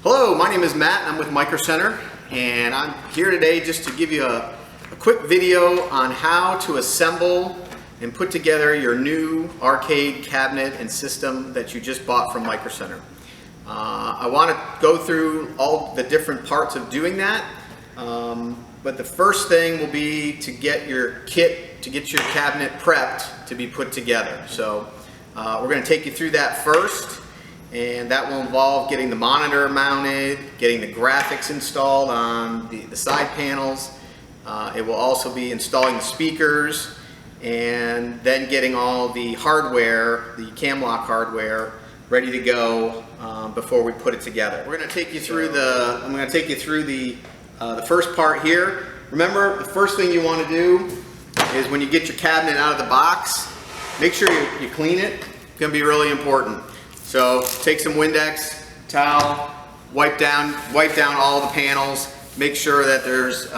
Hello, my name is Matt and I'm with Micro Center, and I'm here today just to give you a quick video on how to assemble and put together your new arcade cabinet and system that you just bought from Micro Center. I want to go through all the different parts of doing that, but the first thing will be to get your kit, to get your cabinet prepped to be put together. So we're going to take you through that first. And that will involve getting the monitor mounted, getting the graphics installed on the side panels. It will also be installing the speakers and then getting all the hardware, the cam lock hardware, ready to go before we put it together. We're going to take you through I'm going to take you through the first part here. Remember, the first thing you want to do is when you get your cabinet out of the box, make sure you clean it. It's going to be really important. So take some Windex, towel, wipe down all the panels, make sure that there's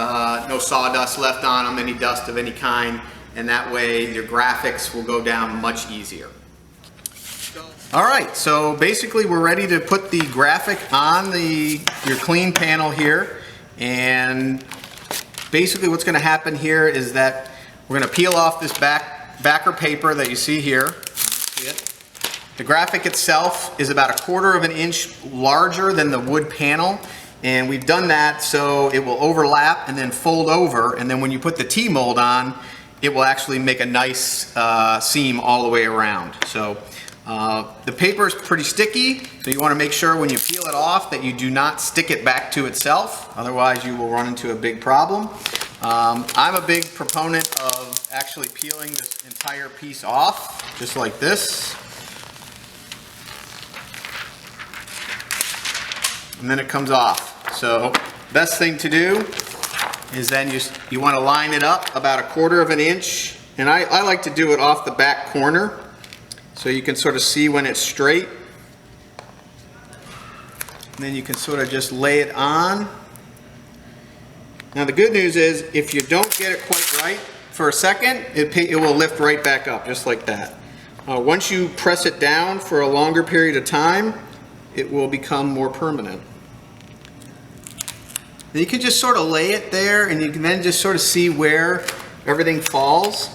no sawdust left on them, any dust of any kind, and that way your graphics will go down much easier. Alright, so basically we're ready to put the graphic on your clean panel here, and basically what's going to happen here is that we're going to peel off this backer paper that you see here. See it? The graphic itself is about 1/4 of an inch larger than the wood panel, and we've done that so it will overlap and then fold over, and then when you put the T-mold on, it will actually make a nice seam all the way around. So the paper is pretty sticky, so you want to make sure when you peel it off that you do not stick it back to itself, otherwise you will run into a big problem. I'm a big proponent of actually peeling this entire piece off, just like this. And then it comes off. So best thing to do is then you want to line it up about 1/4 of an inch, and I like to do it off the back corner so you can sort of see when it's straight, and then you can sort of just lay it on. Now the good news is if you don't get it quite right for a second, it will lift right back up just like that. Once you press it down for a longer period of time, it will become more permanent. And you can just sort of lay it there, and you can then just sort of see where everything falls,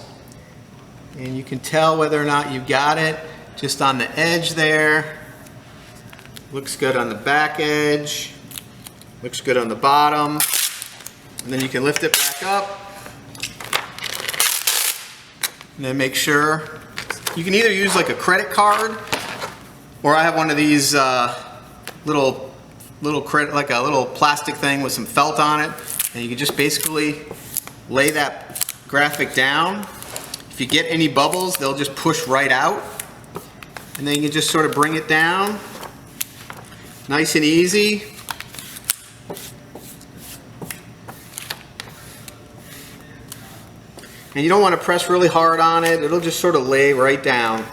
and you can tell whether or not you've got it just on the edge there. Looks good on the back edge, looks good on the bottom, and then you can lift it back up and then make sure. You can either use like a credit card, or I have one of these like a little plastic thing with some felt on it, and you can just basically lay that graphic down. If you get any bubbles, they'll just push right out, and then you can just sort of bring it down, nice and easy. And you don't want to press really hard on it, it'll just sort of lay right down.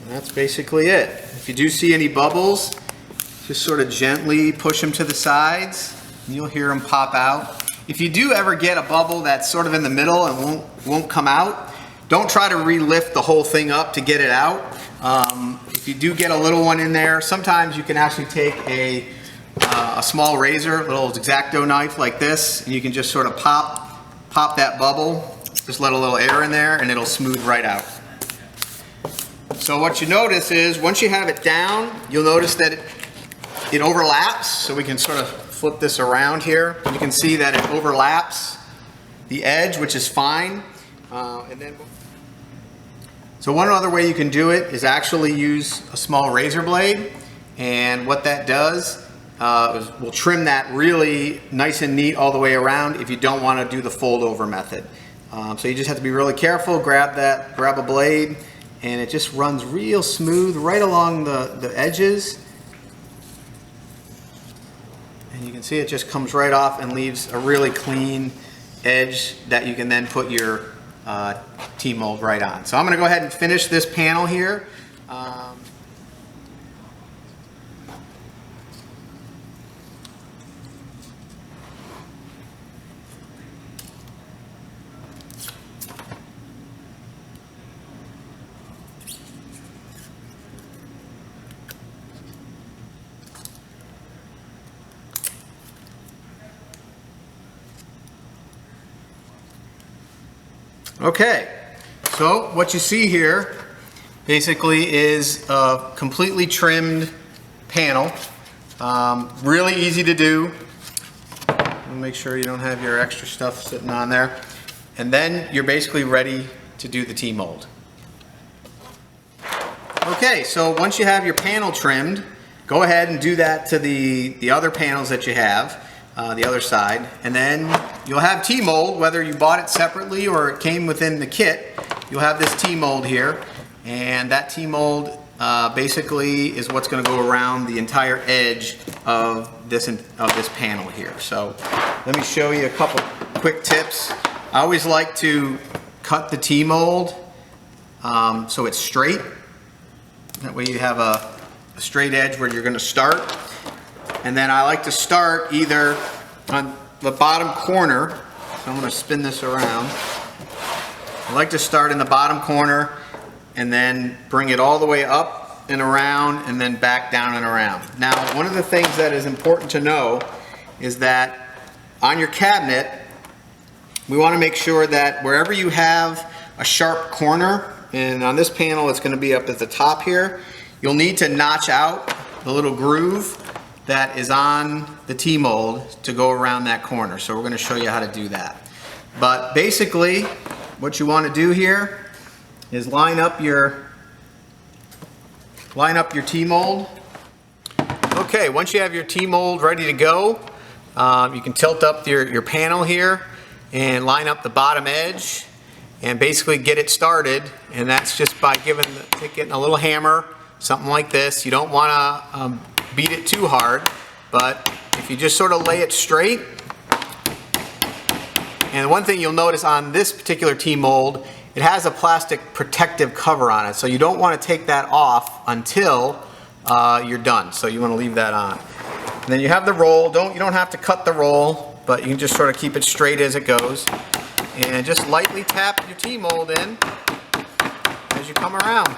And that's basically it. If you do see any bubbles, just sort of gently push them to the sides and you'll hear them pop out. If you do ever get a bubble that's sort of in the middle and won't come out, don't try to re-lift the whole thing up to get it out. If you do get a little one in there, sometimes you can actually take a small razor, a little X-Acto knife like this, and you can just sort of pop that bubble, just let a little air in there, and it'll smooth right out. So what you notice is once you have it down, you'll notice that it overlaps. So we can sort of flip this around here. You can see that it overlaps the edge, which is fine. So one other way you can do it is actually use a small razor blade, and what that does is we'll trim that really nice and neat all the way around if you don't want to do the fold over method. So you just have to be really careful, grab a blade, and it just runs real smooth right along the edges, and you can see it just comes right off and leaves a really clean edge that you can then put your T-mold right on. So I'm going to go ahead and finish this panel here. Okay, so what you see here basically is a completely trimmed panel. Really easy to do. Make sure you don't have your extra stuff sitting on there. And then you're basically ready to do the T-mold. Okay, so once you have your panel trimmed, go ahead and do that to the other panels that you have, the other side, and then you'll have T-mold, whether you bought it separately or it came within the kit. You'll have this T-mold here, and that T-mold basically is what's going to go around the entire edge of this panel here. So let me show you a couple quick tips. I always like to cut the T-mold so it's straight. That way you have a straight edge where you're going to start. And then I like to start either on the bottom corner. So I'm going to spin this around. I like to start in the bottom corner and then bring it all the way up and around and then back down and around. Now, one of the things that is important to know is that on your cabinet, we want to make sure that wherever you have a sharp corner, and on this panel it's going to be up at the top here, you'll need to notch out the little groove that is on the T-mold to go around that corner. So we're going to show you how to do that. But basically, what you want to do here is line up your T-mold. Okay, once you have your T-mold ready to go, you can tilt up your panel here and line up the bottom edge and basically get it started. And that's just by getting a little hammer, something like this. You don't want to beat it too hard, but if you just sort of lay it straight. And one thing you'll notice on this particular T-mold, it has a plastic protective cover on it, so you don't want to take that off until you're done. So you want to leave that on. And then you have the roll. You don't have to cut the roll, but you can just sort of keep it straight as it goes. And just lightly tap your T-mold in as you come around.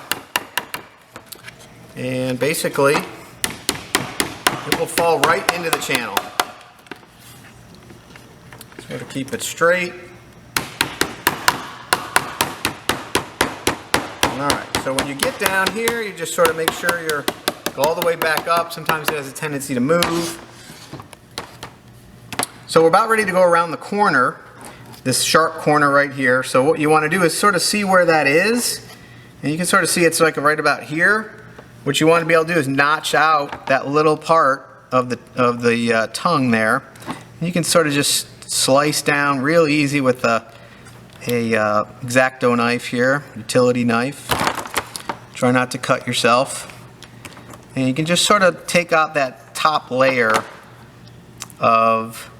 And basically, it will fall right into the channel. So to keep it straight. Alright, so when you get down here, you just sort of make sure you go all the way back up. Sometimes it has a tendency to move. So we're about ready to go around the corner, this sharp corner right here. So what you want to do is sort of see where that is. And you can sort of see it's like right about here. What you want to be able to do is notch out that little part of the tongue there. And you can sort of just slice down real easy with a X-Acto knife here, utility knife. Try not to cut yourself. And you can just sort of take out that top layer of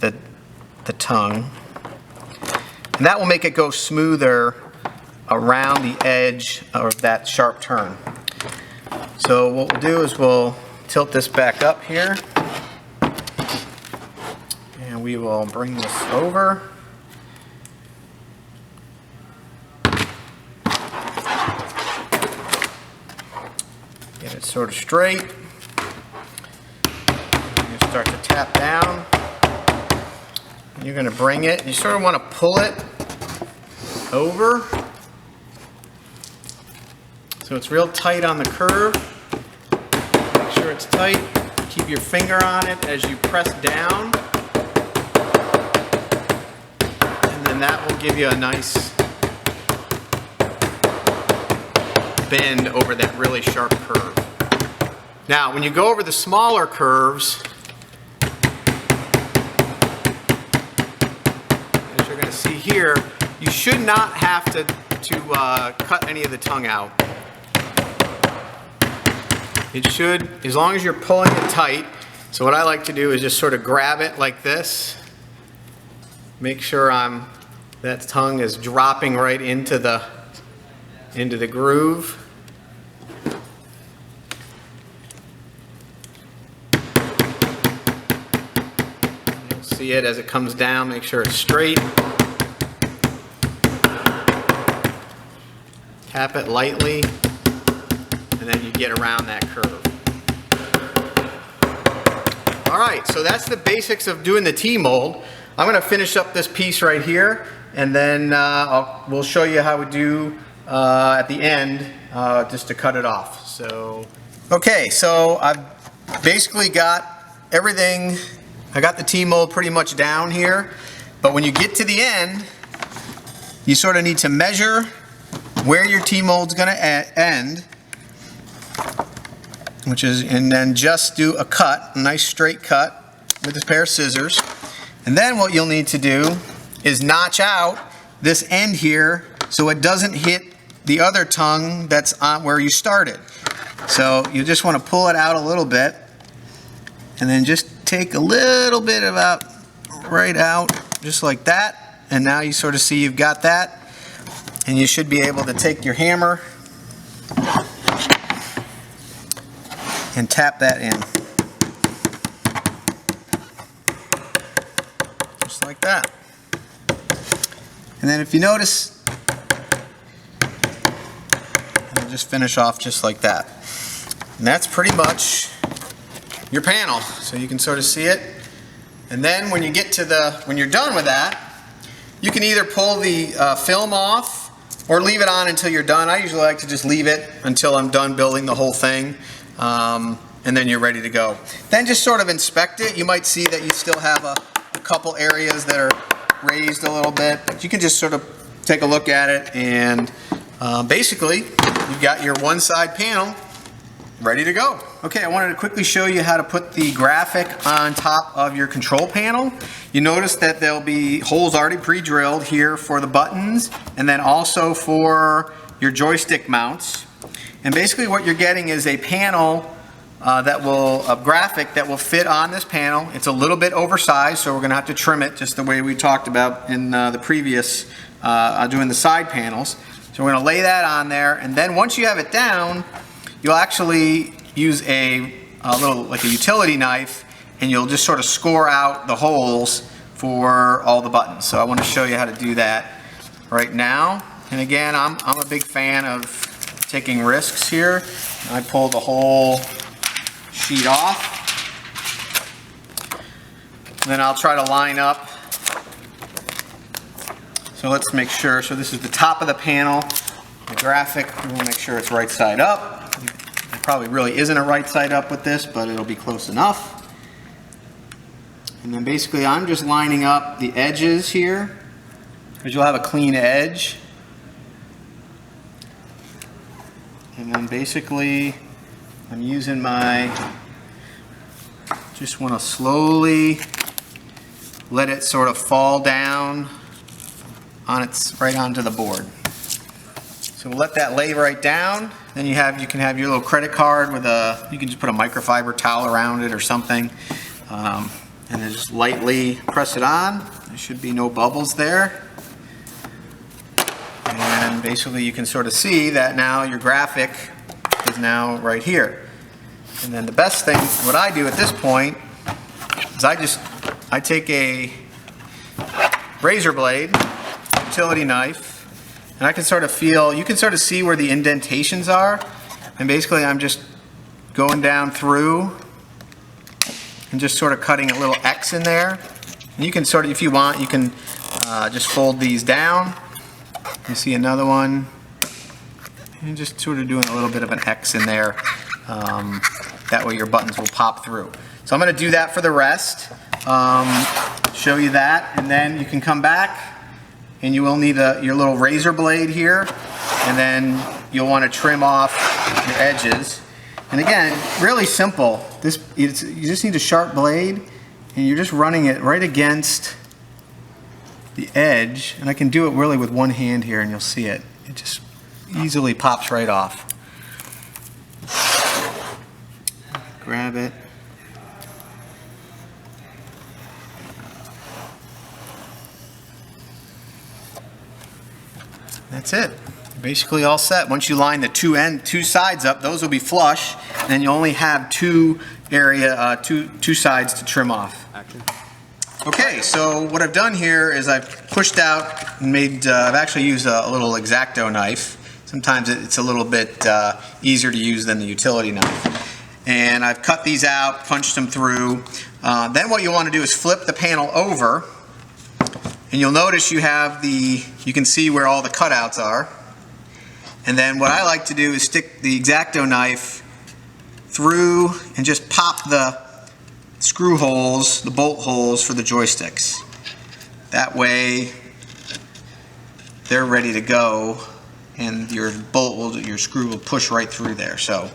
the tongue. And that will make it go smoother around the edge of that sharp turn. So what we'll do is we'll tilt this back up here. And we will bring this over. Get it sort of straight. You start to tap down. You're going to bring it. You sort of want to pull it over. So it's real tight on the curve. Make sure it's tight. Keep your finger on it as you press down. And then that will give you a nice bend over that really sharp curve. Now, when you go over the smaller curves, as you're going to see here, you should not have to cut any of the tongue out. It should, as long as you're pulling it tight. So what I like to do is just sort of grab it like this. Make sure that tongue is dropping right into the groove. You'll see it as it comes down. Make sure it's straight. Tap it lightly, and then you get around that curve. All right, so that's the basics of doing the T-mold. I'm going to finish up this piece right here, and then we'll show you how we do at the end just to cut it off. So, okay, so I've basically got everything. I got the T-mold pretty much down here, but when you get to the end, you sort of need to measure where your T-mold's going to end, and then just do a cut, a nice straight cut with a pair of scissors. And then what you'll need to do is notch out this end here so it doesn't hit the other tongue that's on where you started. So you just want to pull it out a little bit and then just take a little bit about right out, just like that. And now you sort of see you've got that, and you should be able to take your hammer and tap that in. Just like that. And then if you notice, I'll just finish off just like that. And that's pretty much your panel. So you can sort of see it. And then when you get to when you're done with that, you can either pull the film off or leave it on until you're done. I usually like to just leave it until I'm done building the whole thing. And then you're ready to go. Then just sort of inspect it. You might see that you still have a couple areas that are raised a little bit. But you can just sort of take a look at it, and basically you've got your one side panel ready to go. Okay, I wanted to quickly show you how to put the graphic on top of your control panel. You notice that there'll be holes already pre-drilled here for the buttons, and then also for your joystick mounts. And basically what you're getting is a panel a graphic that will fit on this panel. It's a little bit oversized, so we're going to have to trim it just the way we talked about in the previous doing the side panels. So we're going to lay that on there, and then once you have it down, you'll actually use a little, like a utility knife, and you'll just sort of score out the holes for all the buttons. So I want to show you how to do that right now. And again, I'm a big fan of taking risks here. I pull the whole sheet off, and then I'll try to line up. So let's make sure, so this is the top of the panel, the graphic, we want to make sure it's right side up. It probably really isn't a right side up with this, but it'll be close enough. And then basically I'm just lining up the edges here, because you'll have a clean edge. And then basically I'm using just want to slowly let it sort of fall down right onto the board. So we'll let that lay right down. Then you can have your little credit card with you can just put a microfiber towel around it or something. And then just lightly press it on. There should be no bubbles there. And basically you can sort of see that now your graphic is now right here. And then the best thing, what I do at this point, is I take a razor blade, utility knife, and I can sort of you can sort of see where the indentations are. And basically I'm just going down through and just sort of cutting a little X in there. And you can sort of, if you want, you can just fold these down. You see another one, and just sort of doing a little bit of an X in there. That way your buttons will pop through. So I'm going to do that for the rest, show you that, and then you can come back and you will need your little razor blade here, and then you'll want to trim off your edges. And again, really simple. You just need a sharp blade, and you're just running it right against the edge, and I can do it really with one hand here, and you'll see it. It just easily pops right off. Grab it. That's it. Basically all set. Once you line the two sides up, those will be flush, and then you only have two sides to trim off. Action. Okay, so what I've done here is I've pushed out and I've actually used a little X-Acto knife. Sometimes it's a little bit easier to use than the utility knife. And I've cut these out, punched them through. Then what you want to do is flip the panel over, And you'll notice you have you can see where all the cutouts are. And then what I like to do is stick the X-Acto knife through and just pop the screw holes, the bolt holes for the joysticks. That way they're ready to go and your screw will push right through there. So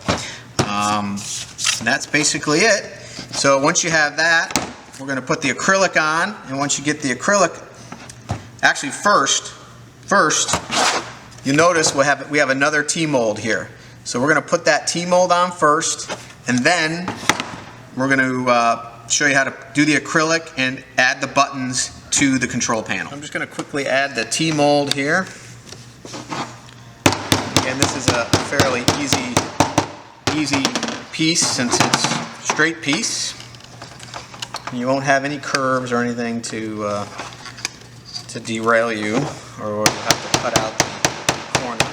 that's basically it. So once you have that, we're going to put the acrylic on, and once you get the acrylic, actually first you notice we have another T-mold here. So we're going to put that T-mold on first, and then we're going to show you how to do the acrylic and add the buttons to the control panel. I'm just going to quickly add the T-mold here. And this is a fairly easy piece since it's straight piece. You won't have any curves or anything to derail you, or you'll have to cut out the corner.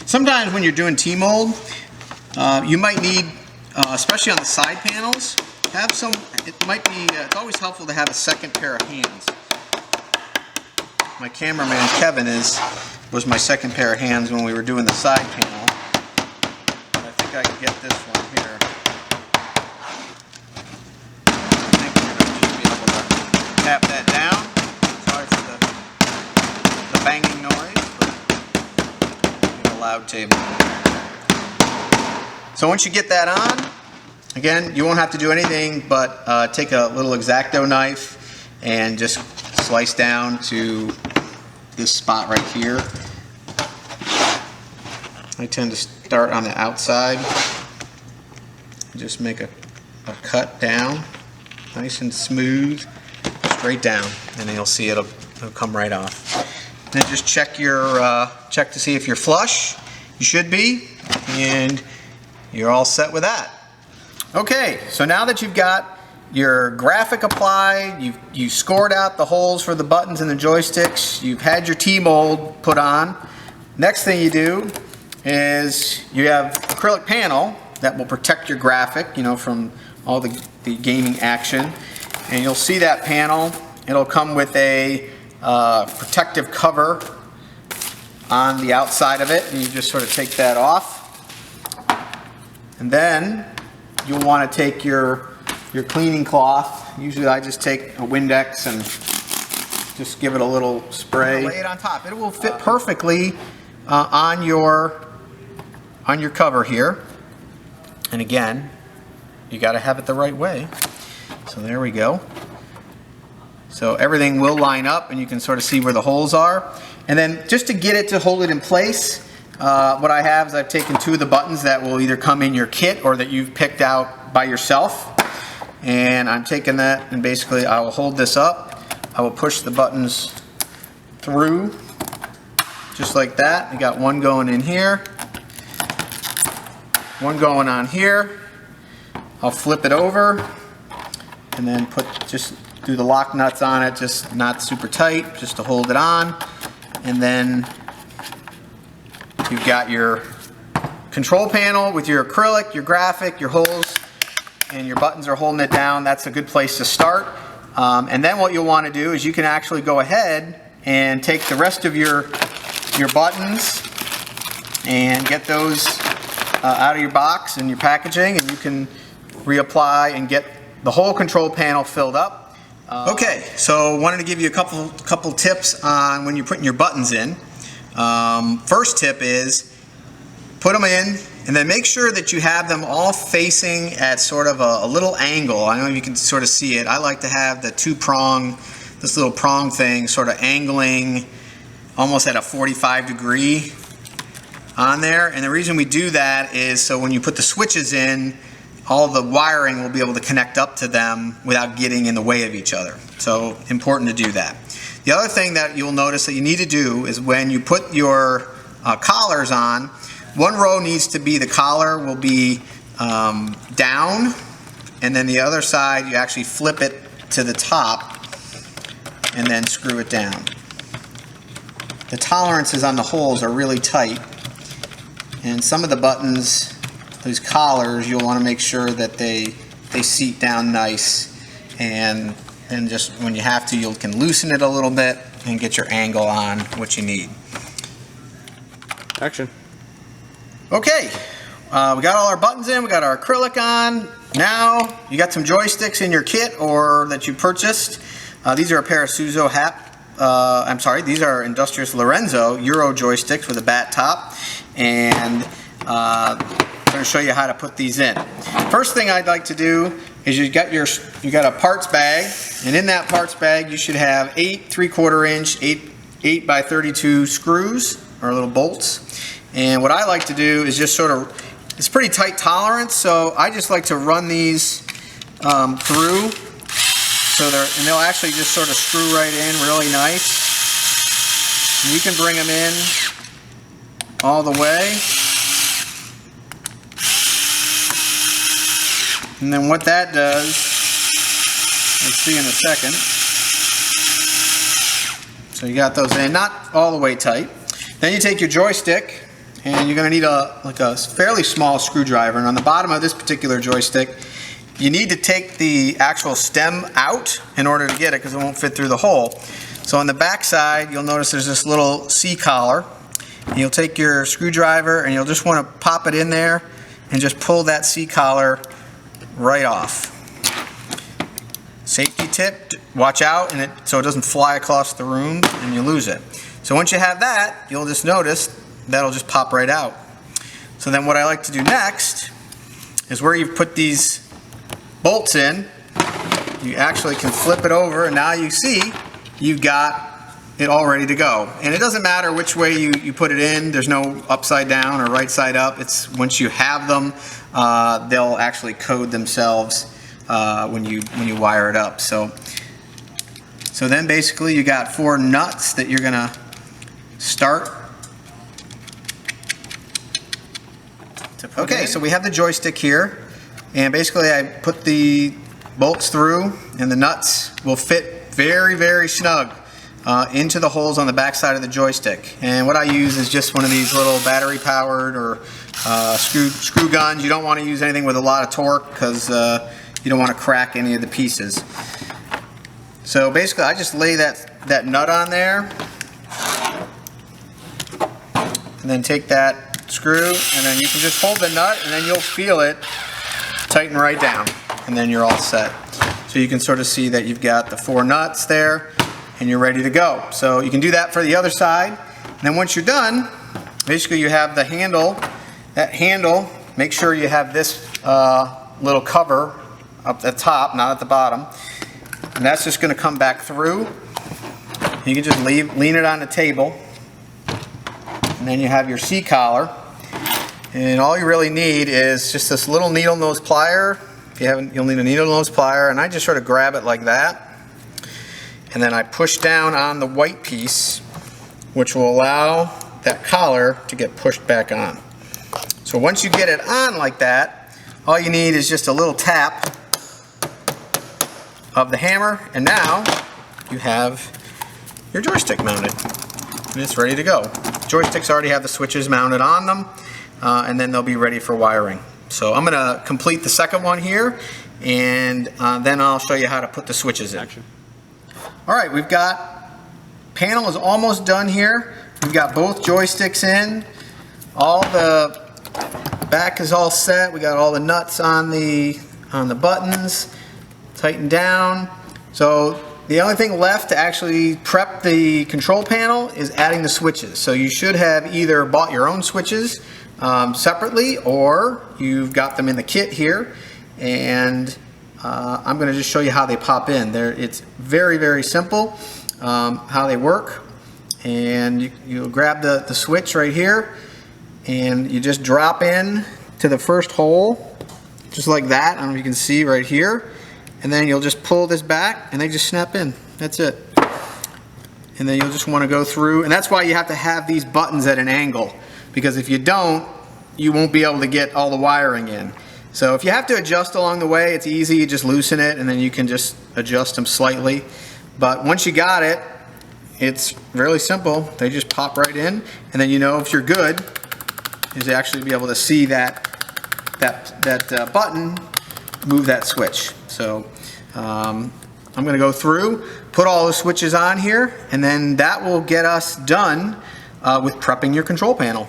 Sometimes when you're doing T-mold, you might need, especially on the side panels, it's always helpful to have a second pair of hands. My cameraman Kevin was my second pair of hands when we were doing the side panel. I think I can get this one here. I think we're going to just be able to tap that down. Sorry for the banging noise, but a loud table. So once you get that on, again, you won't have to do anything but take a little X-Acto knife and just slice down to this spot right here. I tend to start on the outside. Just make a cut down, nice and smooth, straight down, and then you'll see it'll come right off. Then just check to see if you're flush. You should be, and you're all set with that. Okay, so now that you've got your graphic applied, you've scored out the holes for the buttons and the joysticks, you've had your T-mold put on, next thing you do is you have acrylic panel that will protect your graphic, from all the gaming action. And you'll see that panel, it'll come with a protective cover on the outside of it, and you just sort of take that off. And then you'll want to take your cleaning cloth. Usually I just take a Windex and just give it a little spray. Lay it on top. It will fit perfectly on your cover here. And again, you got to have it the right way. So there we go. So everything will line up, and you can sort of see where the holes are. And then just to get it to hold it in place, what I have is I've taken two of the buttons that will either come in your kit or that you've picked out by yourself. And I'm taking that, and basically I will hold this up. I will push the buttons through just like that. I got one going in here, one going on here. I'll flip it over and then just do the lock nuts on it, just not super tight, just to hold it on. And then you've got your control panel with your acrylic, your graphic, your holes, and your buttons are holding it down. That's a good place to start. And then what you'll want to do is you can actually go ahead and take the rest of your buttons and get those out of your box and your packaging, and you can reapply and get the whole control panel filled up. Okay, so wanted to give you a couple tips on when you're putting your buttons in. First tip is put them in, and then make sure that you have them all facing at sort of a little angle. I don't know if you can sort of see it. I like to have the this little prong thing sort of angling almost at a 45-degree on there. And the reason we do that is so when you put the switches in, all the wiring will be able to connect up to them without getting in the way of each other. So important to do that. The other thing that you'll notice that you need to do is when you put your collars on, one row needs to be, the collar will be down, and then the other side you actually flip it to the top and then screw it down. The tolerances on the holes are really tight, and some of the buttons, these collars, you'll want to make sure that they seat down nice, and just when you have to, you can loosen it a little bit and get your angle on what you need. Action. Okay, we got all our buttons in, we got our acrylic on. Now you got some joysticks in your kit or that you purchased. These are a pair of Suzo these are Industrious Lorenzo Euro joysticks with a bat top, and I'm going to show you how to put these in. First thing I'd like to do is you got a parts bag, and in that parts bag you should have 8 3/4 inch 8 by 32 screws or little bolts. And what I like to do is just sort of, it's pretty tight tolerance, so I just like to run these through, so and they'll actually just sort of screw right in really nice. And you can bring them in all the way. And then what that does, let's see in a second. So you got those in, not all the way tight. Then you take your joystick, and you're going to need a fairly small screwdriver. And on the bottom of this particular joystick, you need to take the actual stem out in order to get it, because it won't fit through the hole. So on the back side, you'll notice there's this little C-collar. You'll take your screwdriver and you'll just want to pop it in there and just pull that C-collar right off. Safety tip, watch out so it doesn't fly across the room and you lose it. So once you have that, you'll just notice that'll just pop right out. So then what I like to do next is where you've put these bolts in, you actually can flip it over, and now you see you've got it all ready to go. And it doesn't matter which way you put it in. There's no upside down or right side up. It's once you have them, they'll actually code themselves when you wire it up. So then basically you got 4 nuts that you're gonna start. Okay, so we have the joystick here, and basically I put the bolts through, and the nuts will fit very, very snug into the holes on the back side of the joystick. And what I use is just one of these little battery powered or screw guns. You don't want to use anything with a lot of torque, because you don't want to crack any of the pieces. So basically I just lay that nut on there, and then take that screw, and then you can just hold the nut, and then you'll feel it tighten right down, and then you're all set. So you can sort of see that you've got the 4 nuts there, and you're ready to go. So you can do that for the other side, and then once you're done, basically you have the handle. That handle, make sure you have this little cover up the top, not at the bottom, and that's just going to come back through. You can just lean it on the table, and then you have your C-collar, and all you really need is just this little needle nose plier. If you haven't, you'll need a needle nose plier, and I just sort of grab it like that, and then I push down on the white piece, which will allow that collar to get pushed back on. So once you get it on like that, all you need is just a little tap of the hammer, and now you have your joystick mounted, and it's ready to go. Joysticks already have the switches mounted on them, and then they'll be ready for wiring. So I'm going to complete the second one here, and then I'll show you how to put the switches in. Action. Alright, we've got, panel is almost done here. We've got both joysticks in. All the back is all set. We got all the nuts on the buttons, tightened down. So the only thing left to actually prep the control panel is adding the switches. So you should have either bought your own switches separately, or you've got them in the kit here, and I'm going to just show you how they pop in. It's very, very simple how they work, and you'll grab the switch right here, and you just drop in to the first hole, just like that. I don't know if you can see right here, and then you'll just pull this back, and they just snap in. That's it. And then you'll just want to go through, and that's why you have to have these buttons at an angle, because if you don't, you won't be able to get all the wiring in. So if you have to adjust along the way, it's easy. You just loosen it and then you can just adjust them slightly. But once you got it, it's really simple. They just pop right in, and then you know if you're good is to actually be able to see that button move that switch. So I'm going to go through, put all the switches on here, and then that will get us done with prepping your control panel.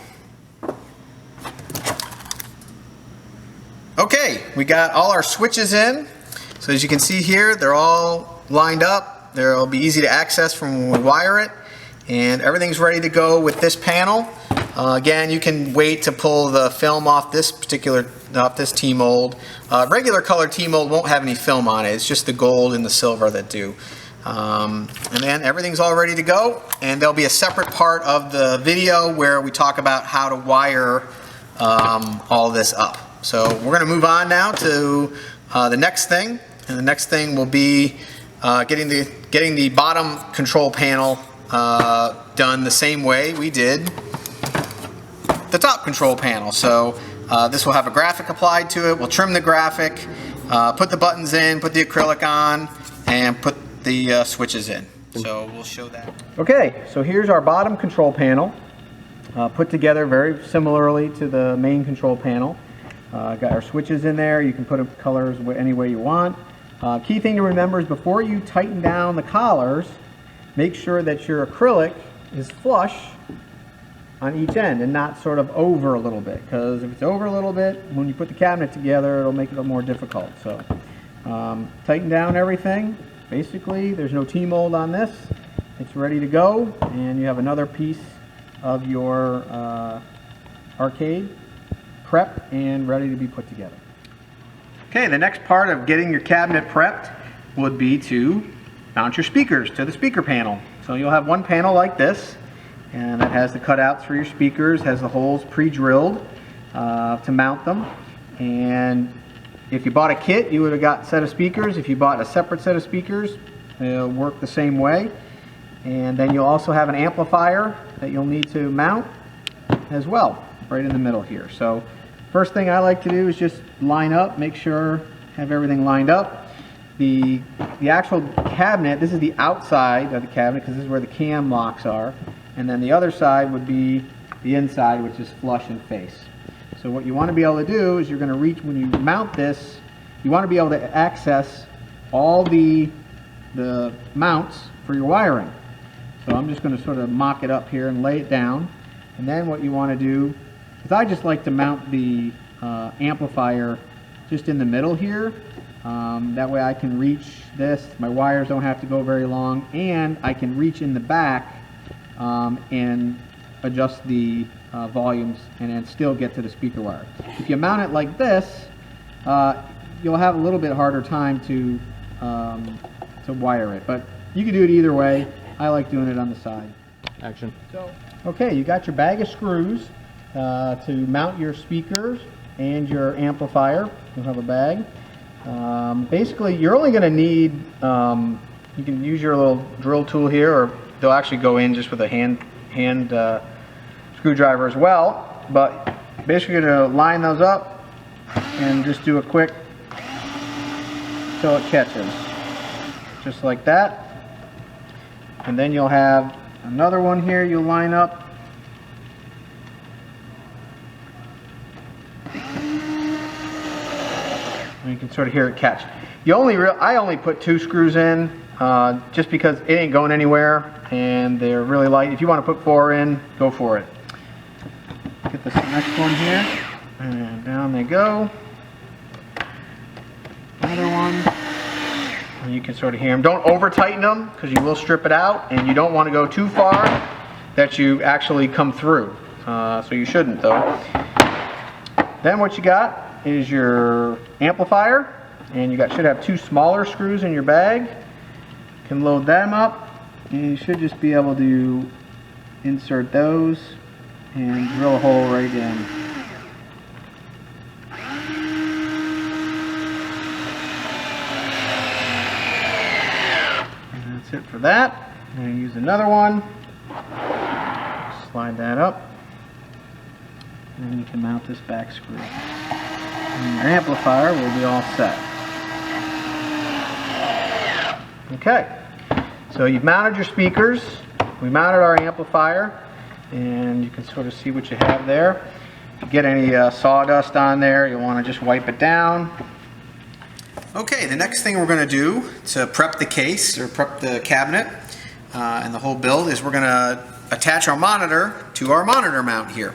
Okay, we got all our switches in. So as you can see here, they're all lined up. They'll be easy to access from when we wire it, and everything's ready to go with this panel. Again, you can wait to pull the film off this T-mold. Regular color T-mold won't have any film on it. It's just the gold and the silver that do. And then everything's all ready to go, and there'll be a separate part of the video where we talk about how to wire all this up. So we're going to move on now to the next thing, and the next thing will be getting the bottom control panel done the same way we did the top control panel. So this will have a graphic applied to it. We'll trim the graphic, put the buttons in, put the acrylic on, and put the switches in. So we'll show that. Okay, so here's our bottom control panel, put together very similarly to the main control panel. Got our switches in there. You can put up colors any way you want. Key thing to remember is before you tighten down the collars, make sure that your acrylic is flush on each end and not sort of over a little bit, because if it's over a little bit, when you put the cabinet together, it'll make it a little more difficult. So tighten down everything. Basically, there's no T-mold on this. It's ready to go, and you have another piece of your arcade prep and ready to be put together. Okay, the next part of getting your cabinet prepped would be to mount your speakers to the speaker panel. So you'll have one panel like this, and it has the cutouts for your speakers, has the holes pre-drilled to mount them. And if you bought a kit, you would have got a set of speakers. If you bought a separate set of speakers, it'll work the same way. And then you'll also have an amplifier that you'll need to mount as well, right in the middle here. So first thing I like to do is just line up, make sure have everything lined up. The actual cabinet, this is the outside of the cabinet because this is where the cam locks are, and then the other side would be the inside, which is flush and face. So what you want to be able to do is you're going to reach, when you mount this, you want to be able to access all the mounts for your wiring. So I'm just going to sort of mock it up here and lay it down, and then what you want to do is I just like to mount the amplifier just in the middle here. That way I can reach this, my wires don't have to go very long, and I can reach in the back and adjust the volumes and then still get to the speaker wire. If you mount it like this, you'll have a little bit harder time to wire it, but you can do it either way. I like doing it on the side. Action. So, okay, you got your bag of screws to mount your speakers and your amplifier. You'll have a bag. Basically, you're only going to need, you can use your little drill tool here, or they'll actually go in just with a hand screwdriver as well. But basically, you're going to line those up and just do a quick till it catches, just like that. And then you'll have another one here you'll line up. And you can sort of hear it catch. I only put 2 screws in just because it ain't going anywhere and they're really light. If you want to put 4 in, go for it. Get this next one here, and down they go. Another one. And you can sort of hear them. Don't over tighten them because you will strip it out, and you don't want to go too far that you actually come through. So you shouldn't though. Then what you got is your amplifier, and you should have 2 smaller screws in your bag. You can load them up, and you should just be able to insert those and drill a hole right in. And that's it for that. I'm going to use another one. Slide that up, and you can mount this back screw. And your amplifier will be all set. Okay, so you've mounted your speakers, we mounted our amplifier, and you can sort of see what you have there. If you get any sawdust on there, you'll want to just wipe it down. Okay, the next thing we're going to do to prep the case or prep the cabinet and the whole build is we're going to attach our monitor to our monitor mount here.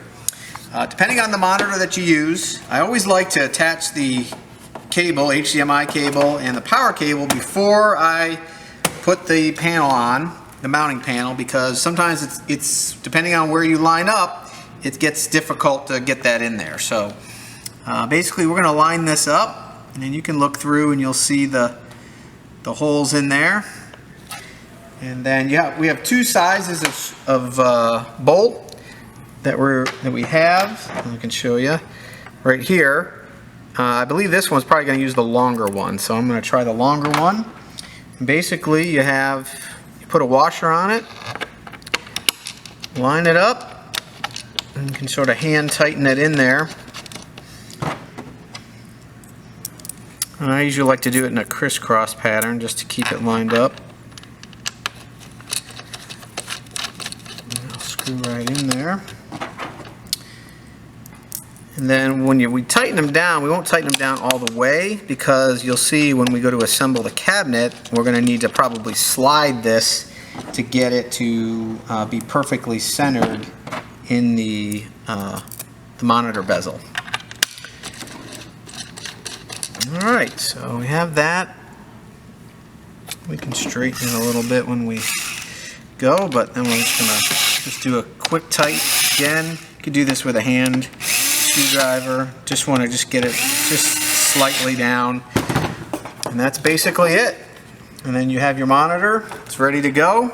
Depending on the monitor that you use, I always like to attach the cable, HDMI cable, and the power cable before I put the panel on, the mounting panel, because sometimes it's depending on where you line up, it gets difficult to get that in there. So basically we're going to line this up, and then you can look through and you'll see the holes in there. And then we have two sizes of bolt that we have. I can show you right here. I believe this one's probably going to use the longer one, so I'm going to try the longer one. And basically, you put a washer on it, line it up, and you can sort of hand tighten it in there. And I usually like to do it in a crisscross pattern just to keep it lined up. And I'll screw right in there. And then when we tighten them down, we won't tighten them down all the way, because you'll see when we go to assemble the cabinet, we're going to need to probably slide this to get it to be perfectly centered in the monitor bezel. Alright, so we have that. We can straighten it a little bit when we go, but then we're just going to do a quick tight again. You could do this with a hand screwdriver. Just want to get it just slightly down, and that's basically it. And then you have your monitor. It's ready to go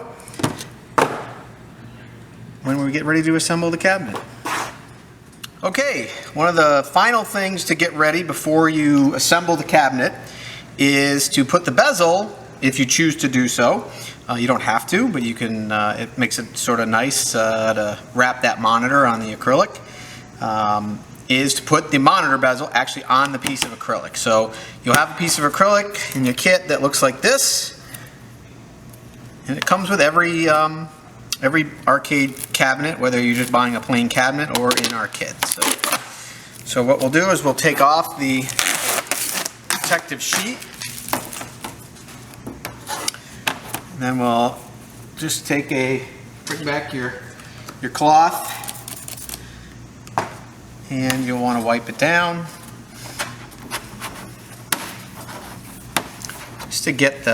when we get ready to assemble the cabinet. Okay, one of the final things to get ready before you assemble the cabinet is to put the bezel, if you choose to do so. You don't have to, but you can. It makes it sort of nice to wrap that monitor on the acrylic. Is to put the monitor bezel actually on the piece of acrylic. So you'll have a piece of acrylic in your kit that looks like this, and it comes with every arcade cabinet, whether you're just buying a plain cabinet or in our kit. So what we'll do is we'll take off the protective sheet, and then we'll just bring back your cloth. And you'll want to wipe it down just to get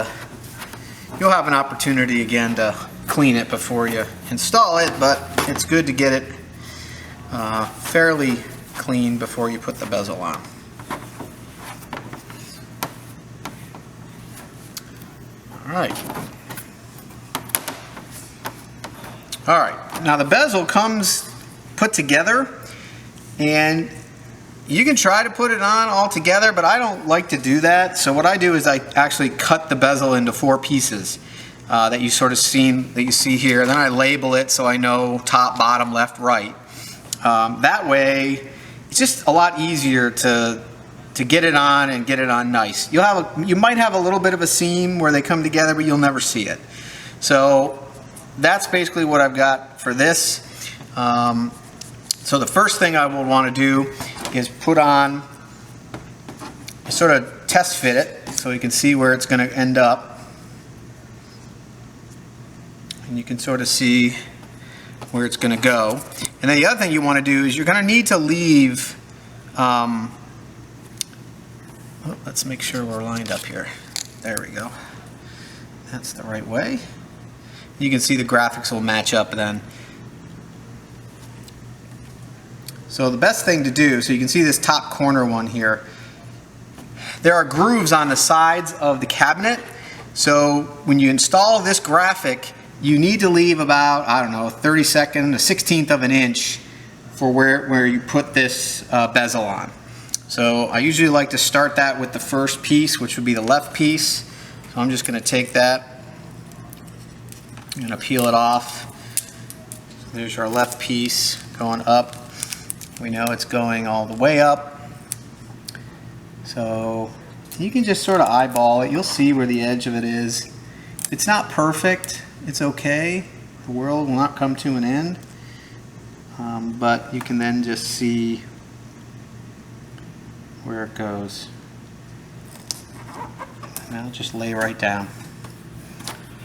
you'll have an opportunity again to clean it before you install it, but it's good to get it fairly clean before you put the bezel on. Alright, now the bezel comes put together, and you can try to put it on all together, but I don't like to do that. So what I do is I actually cut the bezel into 4 pieces that you see here. Then I label it so I know top, bottom, left, right. That way, it's just a lot easier to get it on and get it on nice. You might have a little bit of a seam where they come together, but you'll never see it. So that's basically what I've got for this. So the first thing I will want to do is put on, sort of test fit it so you can see where it's going to end up. And you can sort of see where it's going to go. And then the other thing you want to do is you're going to need to leave, let's make sure we're lined up here. There we go. That's the right way. You can see the graphics will match up then. So the best thing to do, so you can see this top corner one here, there are grooves on the sides of the cabinet. So when you install this graphic, you need to leave about, I don't know, 32nd, a 1/16 of an inch for where you put this bezel on. So I usually like to start that with the first piece, which would be the left piece. So I'm just going to take that, I'm going to peel it off. There's our left piece going up. We know it's going all the way up. So you can just sort of eyeball it. You'll see where the edge of it is. It's not perfect. It's okay. The world will not come to an end. But you can then just see where it goes. And that'll just lay right down.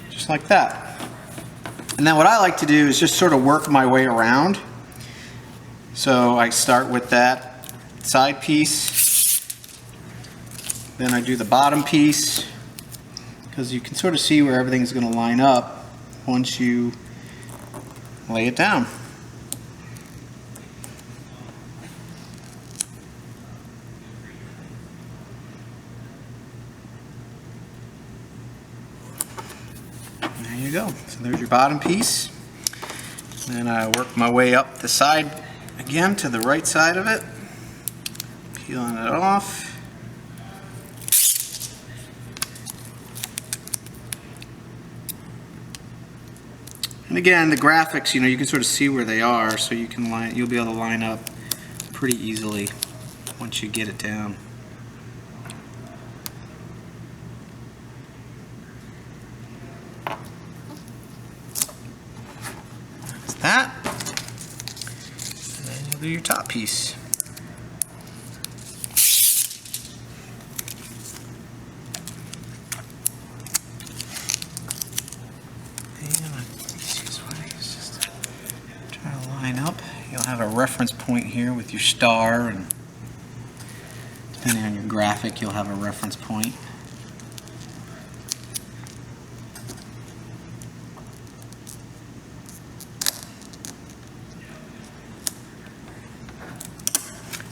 Just like that. And then what I like to do is just sort of work my way around. So I start with that side piece, then I do the bottom piece, because you can sort of see where everything's going to line up once you lay it down. There you go. So there's your bottom piece. Then I work my way up the side again to the right side of it, peeling it off. And again, the graphics, you know, you can sort of see where they are, so you can you'll be able to line up pretty easily once you get it down. That's that. And then you'll do your top piece. Up. You'll have a reference point here with your star, and depending on your graphic you'll have a reference point.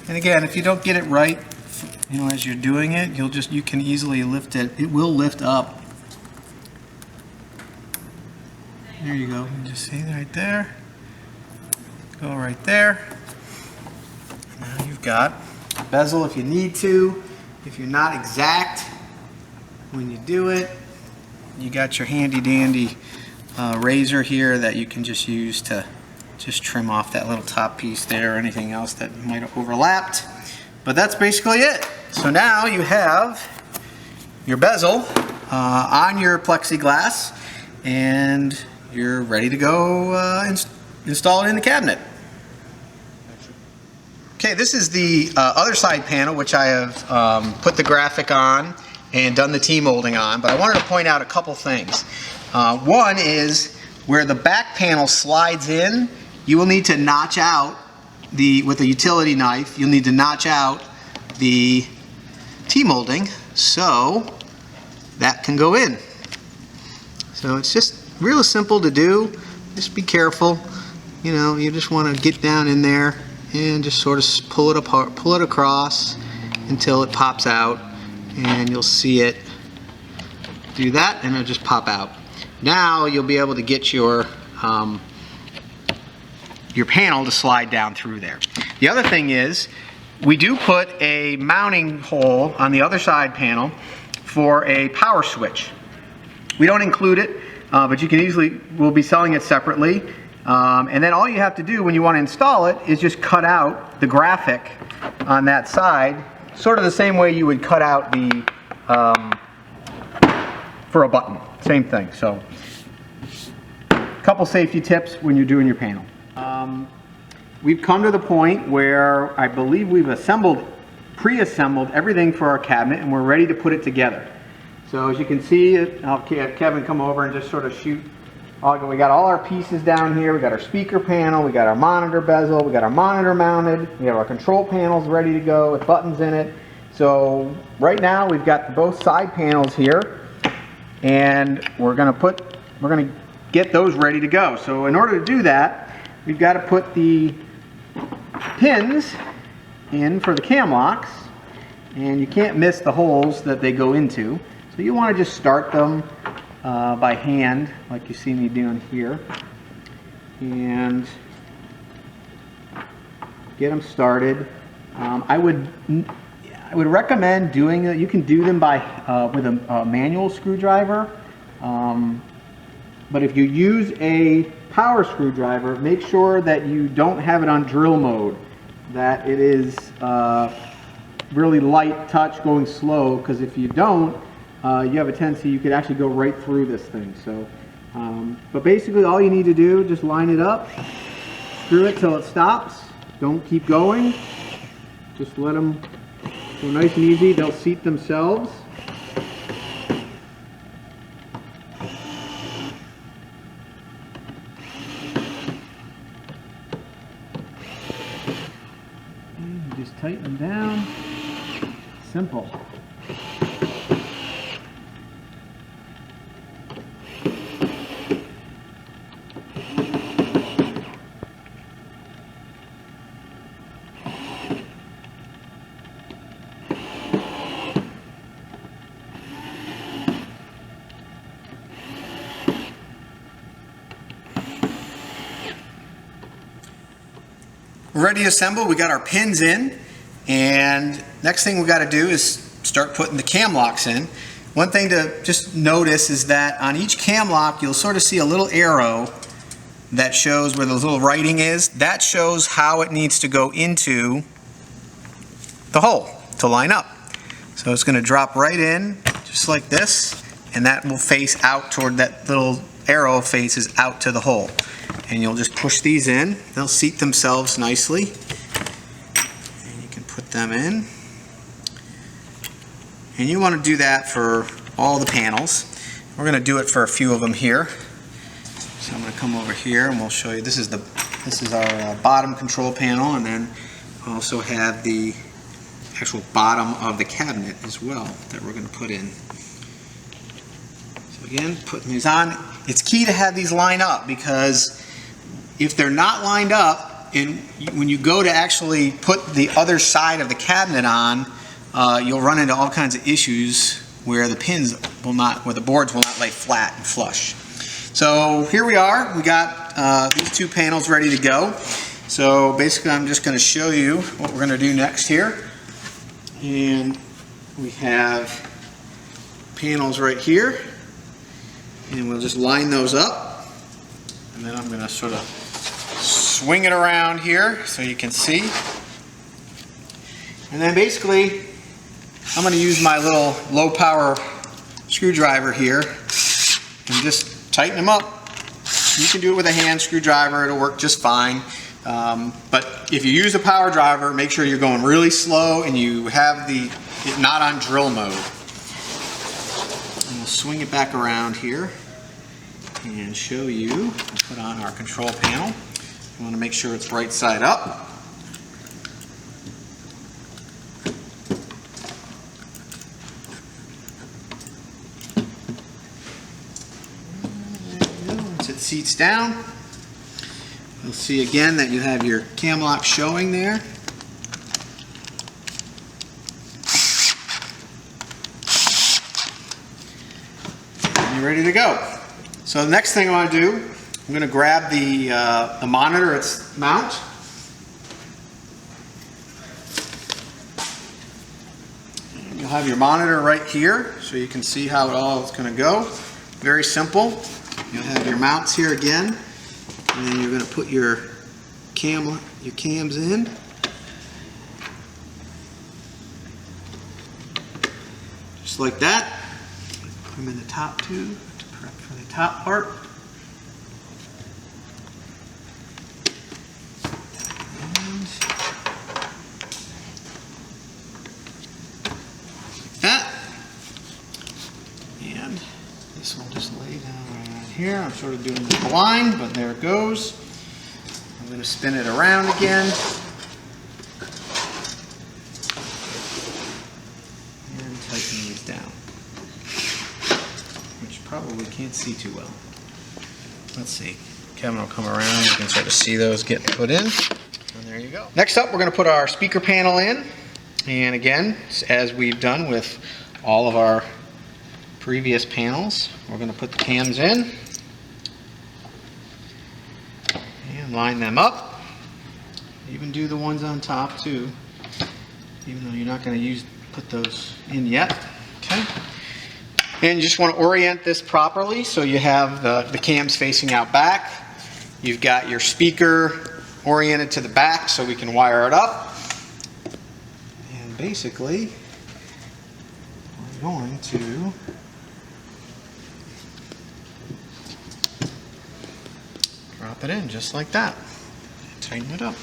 And again, if you don't get it right, you know, as you're doing it, you can easily lift it. It will lift up. There you go. You just see right there. Go right there. Now you've got a bezel if you need to. If you're not exact when you do it, you got your handy dandy razor here that you can just use to just trim off that little top piece there or anything else that might have overlapped. But that's basically it. So now you have your bezel on your plexiglass, and you're ready to go install it in the cabinet. Okay, this is the other side panel, which I have put the graphic on and done the T-molding on, but I wanted to point out a couple things. One is where the back panel slides in, you will need to notch out with a utility knife, you'll need to notch out the T-molding so that can go in. So it's just real simple to do. Just be careful. You know, you just want to get down in there and just sort of pull it apart, pull it across until it pops out, and you'll see it do that, and it'll just pop out. Now you'll be able to get your panel to slide down through there. The other thing is, we do put a mounting hole on the other side panel for a power switch. We don't include it, but you can easily, we'll be selling it separately. And then all you have to do when you want to install it is just cut out the graphic on that side, sort of the same way you would cut out the, for a button, same thing. So, a couple safety tips when you're doing your panel. We've come to the point where I believe we've pre-assembled everything for our cabinet, and we're ready to put it together. So as you can see, I'll have Kevin come over and just sort of shoot. We got all our pieces down here. We got our speaker panel, we got our monitor bezel, we got our monitor mounted, we have our control panels ready to go with buttons in it. So right now we've got both side panels here, and we're gonna get those ready to go. So in order to do that, we've got to put the pins in for the cam locks, and you can't miss the holes that they go into. So you want to just start them by hand, like you see me doing here, and get them started. I would recommend doing it. You can do them by with a manual screwdriver, but if you use a power screwdriver, make sure that you don't have it on drill mode, that it is really light touch going slow, because if you don't, you have a tendency you could actually go right through this thing. So, but basically all you need to do, just line it up, screw it till it stops. Don't keep going. Just let them go nice and easy. They'll seat themselves. And just tighten them down. Simple. We're ready to assemble. We got our pins in, and next thing we got to do is start putting the cam locks in. One thing to just notice is that on each cam lock you'll sort of see a little arrow that shows where the little writing is. That shows how it needs to go into the hole to line up. So it's going to drop right in just like this, and that will face out toward that little arrow faces out to the hole. And you'll just push these in. They'll seat themselves nicely. And you can put them in. And you want to do that for all the panels. We're going to do it for a few of them here. So I'm going to come over here and we'll show you. This is our bottom control panel, and then also have the actual bottom of the cabinet as well that we're going to put in. So again, putting these on. It's key to have these line up, because if they're not lined up, and when you go to actually put the other side of the cabinet on, you'll run into all kinds of issues where the pins will not, where the boards will not lay flat and flush. So here we are. We got these two panels ready to go. So basically I'm just going to show you what we're going to do next here. And we have panels right here, and we'll just line those up, and then I'm going to sort of swing it around here so you can see. And then basically I'm going to use my little low power screwdriver here and just tighten them up. You can do it with a hand screwdriver, it'll work just fine. But if you use a power driver, make sure you're going really slow and you have it not on drill mode. And we'll swing it back around here and show you. We'll put on our control panel. You want to make sure it's right side up. Once it seats down, you'll see again that you have your cam lock showing there. And you're ready to go. So the next thing I want to do, I'm going to grab the monitor, its mount. You'll have your monitor right here, so you can see how it all is going to go. Very simple. You'll have your mounts here again, and then you're going to put your cams in. Just like that. Put them in the top tube to prep for the top part. And this will just lay down right here. I'm sort of doing it blind, but there it goes. I'm going to spin it around again. And tighten these down, which probably can't see too well. Let's see. Kevin will come around. You can sort of see those getting put in. And there you go. Next up, we're going to put our speaker panel in. And again, as we've done with all of our previous panels, we're going to put the cams in and line them up. Even do the ones on top too, even though you're not going to put those in yet. Okay. And you just want to orient this properly so you have the cams facing out back. You've got your speaker oriented to the back so we can wire it up. And And basically, we're going to drop it in just like that. Tighten it up.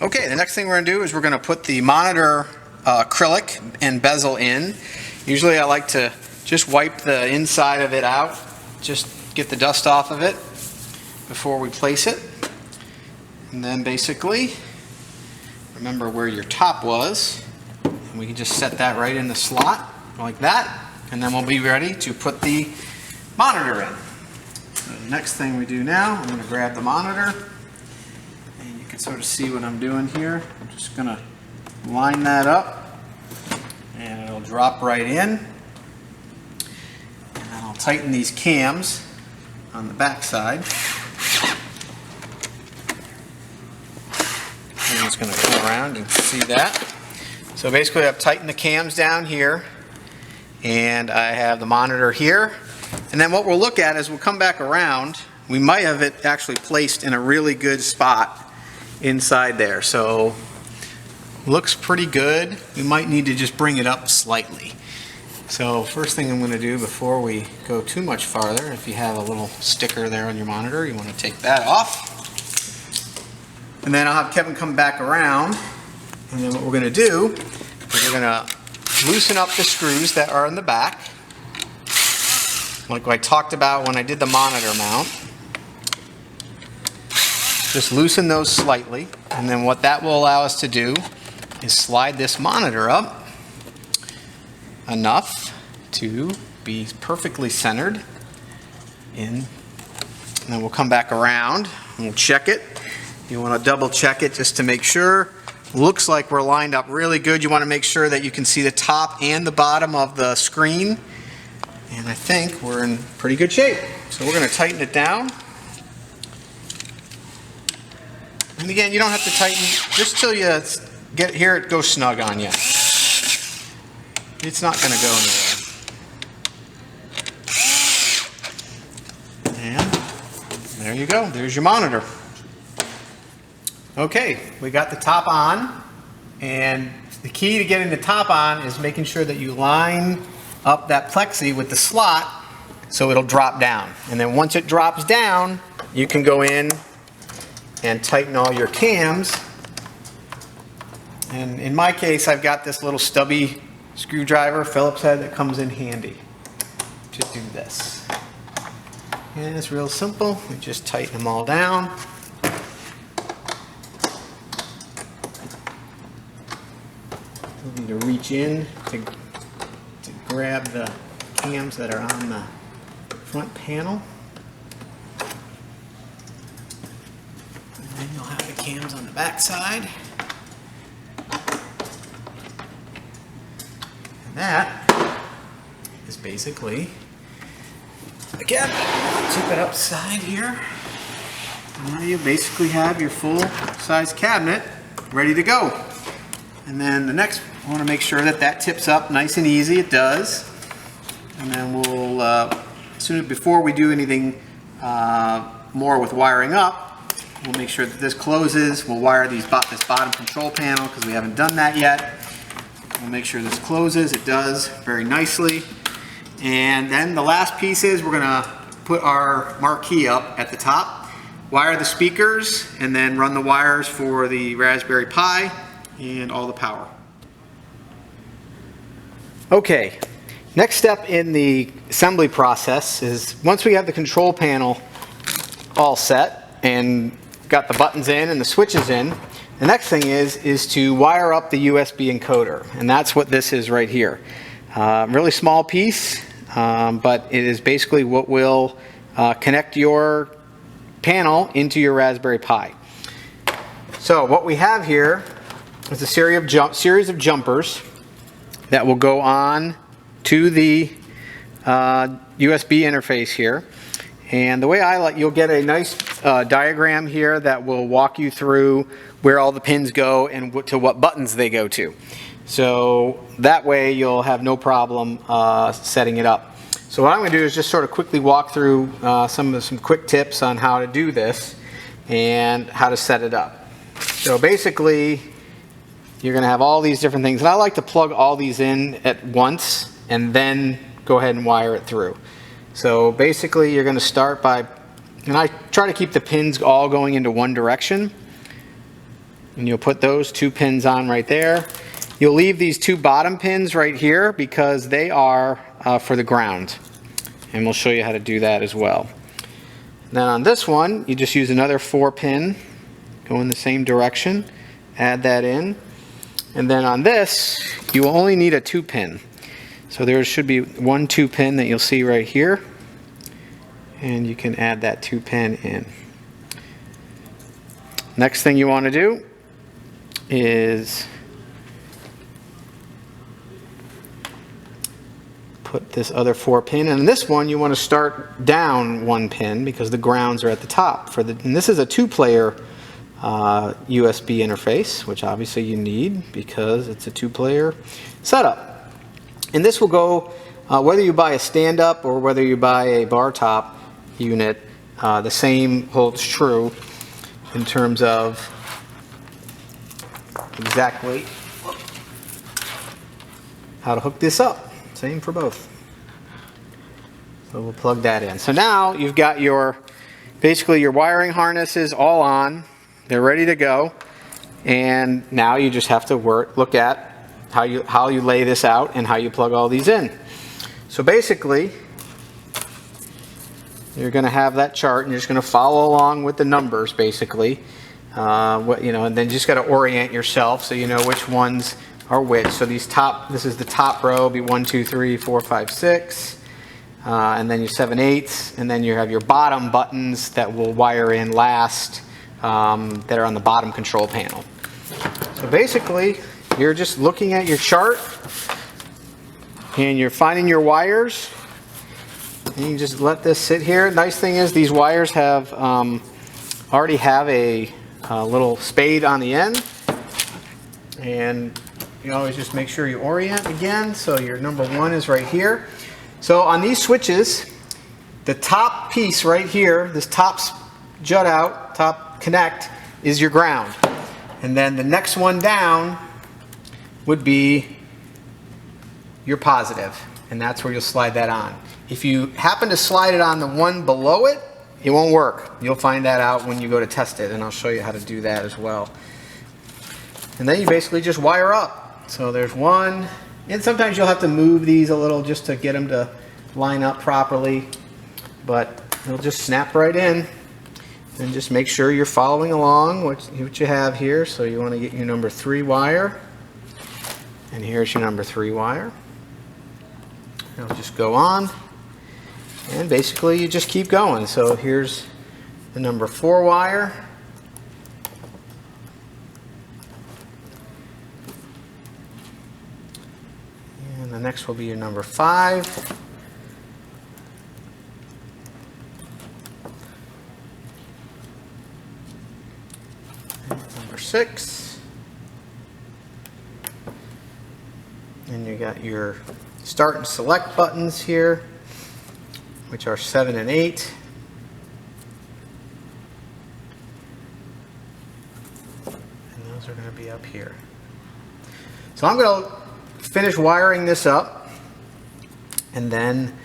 Okay, the next thing we're going to do is we're going to put the monitor acrylic and bezel in. Usually I like to just wipe the inside of it out, just get the dust off of it before we place it. And then basically, remember where your top was, and we can just set that right in the slot like that, and then we'll be ready to put the monitor in. So the next thing we do now, I'm going to grab the monitor. You can sort of see what I'm doing here. I'm just going to line that up and it'll drop right in. And then I'll tighten these cams on the back side. I'm just going to come around and see that. So basically I've tightened the cams down here and I have the monitor here. And then what we'll look at is we'll come back around. We might have it actually placed in a really good spot inside there, so looks pretty good. We might need to just bring it up slightly. So first thing I'm going to do before we go too much farther, if you have a little sticker there on your monitor, you want to take that off. And then I'll have Kevin come back around, and then what we're going to do is we're going to loosen up the screws that are in the back, like I talked about when I did the monitor mount. Just loosen those slightly, and then what that will allow us to do is slide this monitor up enough to be perfectly centered in. And then we'll come back around and we'll check it. You want to double check it just to make sure. Looks like we're lined up really good. You want to make sure that you can see the top and the bottom of the screen. And I think we're in pretty good shape. So we're going to tighten it down. And again, you don't have to tighten just till you get here it goes snug on you. It's not going to go anywhere. And there you go. There's your monitor. Okay, we got the top on, and the key to getting the top on is making sure that you line up that plexi with the slot so it'll drop down. And then once it drops down, you can go in and tighten all your cams. And in my case, I've got this little stubby screwdriver, Phillips head, that comes in handy to do this. And it's real simple. We just tighten them all down. We need to reach in to grab the cams that are on the front panel. And then you'll have the cams on the back side. And that is basically, again, tip it upside here. And now you basically have your full size cabinet ready to go. And then the next, I want to make sure that that tips up nice and easy. It does. And then we'll, before we do anything more with wiring up, we'll make sure that this closes. We'll wire this bottom control panel because we haven't done that yet. We'll make sure this closes. It does very nicely. And then the last piece is we're going to put our marquee up at the top, wire the speakers, and then run the wires for the Raspberry Pi and all the power. Okay, next step in the assembly process is once we have the control panel all set and got the buttons in and the switches in, the next thing is to wire up the USB encoder, and that's what this is right here. Really small piece, but it is basically what will connect your panel into your Raspberry Pi. So what we have here is a series of jumpers that will go on to the USB interface here. And the way you'll get a nice diagram here that will walk you through where all the pins go and to what buttons they go to. So that way you'll have no problem setting it up. So what I'm going to do is just sort of quickly walk through some quick tips on how to do this and how to set it up. So basically, you're going to have all these different things, and I like to plug all these in at once and then go ahead and wire it through. So basically, you're going to start by, and I try to keep the pins all going into one direction, and you'll put those 2 pins on right there. You'll leave these 2 bottom pins right here because they are for the ground, and we'll show you how to do that as well. Now on this one, you just use another 4 pin, go in the same direction, add that in, and then on this, you will only need a 2 pin. So there should be 1 2 pin that you'll see right here, and you can add that 2 pin in. Next thing you want to do is put this other 4 pin, and this one you want to start down 1 pin because the grounds are at the top. And this is a 2-player USB interface, which obviously you need because it's a 2-player setup. And this will go, whether you buy a stand-up or whether you buy a Bartop unit, the same holds true in terms of exactly how to hook this up. Same for both. So we'll plug that in. So now you've got basically your wiring harnesses all on. They're ready to go. And now you just have to look at how you lay this out and how you plug all these in. So basically, you're going to have that chart and you're just going to follow along with the numbers basically. And then you just got to orient yourself so you know which ones are which. So this is the top row, be 1 2 3 4 5 6, and then your 7 8s, and then you have your bottom buttons that will wire in last, that are on the bottom control panel. So basically, you're just looking at your chart and you're finding your wires, and you just let this sit here. Nice thing is these wires have already have a little spade on the end, and you always just make sure you orient again. So your number 1 is right here. So on these switches, the top piece right here, this top jut out, top connect, is your ground. And then the next one down would be your positive, and that's where you'll slide that on. If you happen to slide it on the one below it, it won't work. You'll find that out when you go to test it, and I'll show you how to do that as well. And then you basically just wire up. So there's 1, and sometimes you'll have to move these a little just to get them to line up properly, but they'll just snap right in. And just make sure you're following along what you have here. So you want to get your number 3 wire, and here's your number 3 wire. It'll just go on, and basically you just keep going. So here's the number 4 wire. And the next will be your number 5. Number 6. And you got your start and select buttons here, which are 7 and 8. And those are going to be up here. So I'm going to finish wiring this up, and then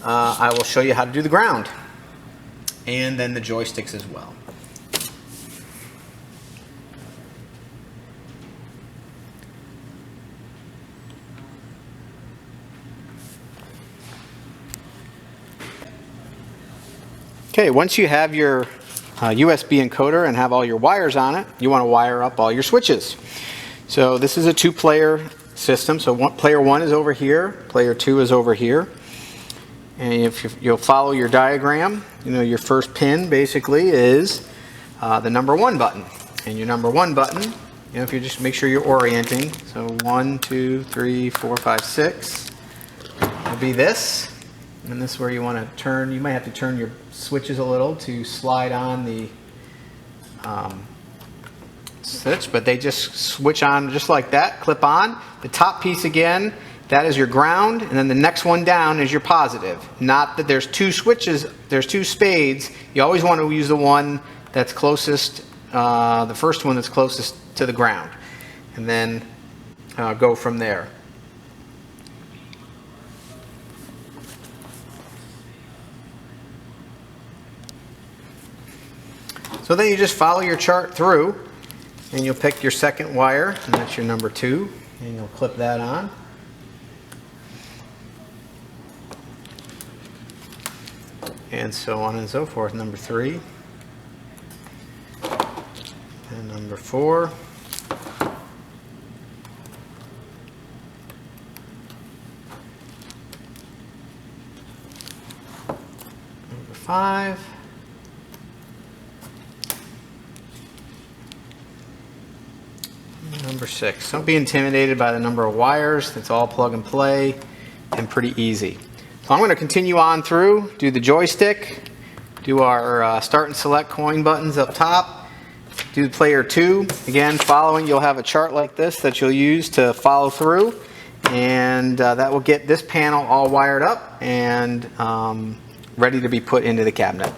I will show you how to do the ground and then the joysticks as well. Okay, once you have your USB encoder and have all your wires on it, you want to wire up all your switches. So this is a 2-player system. So player 1 is over here, player 2 is over here. And if you'll follow your diagram, your first pin basically is the number 1 button. And your number 1 button, if you just make sure you're orienting, so 1 2 3 4 5 6 will be this. And this is where you want to turn. You might have to turn your switches a little to slide on the switch, but they just switch on just like that, clip on. The top piece again, that is your ground, and then the next one down is your positive. Not that there's two switches, there's two spades. You always want to use the one that's closest, the first one that's closest to the ground, and then go from there. So then you just follow your chart through, and you'll pick your second wire, and that's your number 2, and you'll clip that on. And so on and so forth. Number 3, and number 4, number 5, number 6. Don't be intimidated by the number of wires. It's all plug and play and pretty easy. So I'm going to continue on through, do the joystick, do our start and select coin buttons up top, do player 2. Again, following, you'll have a chart like this that you'll use to follow through, and that will get this panel all wired up and ready to be put into the cabinet.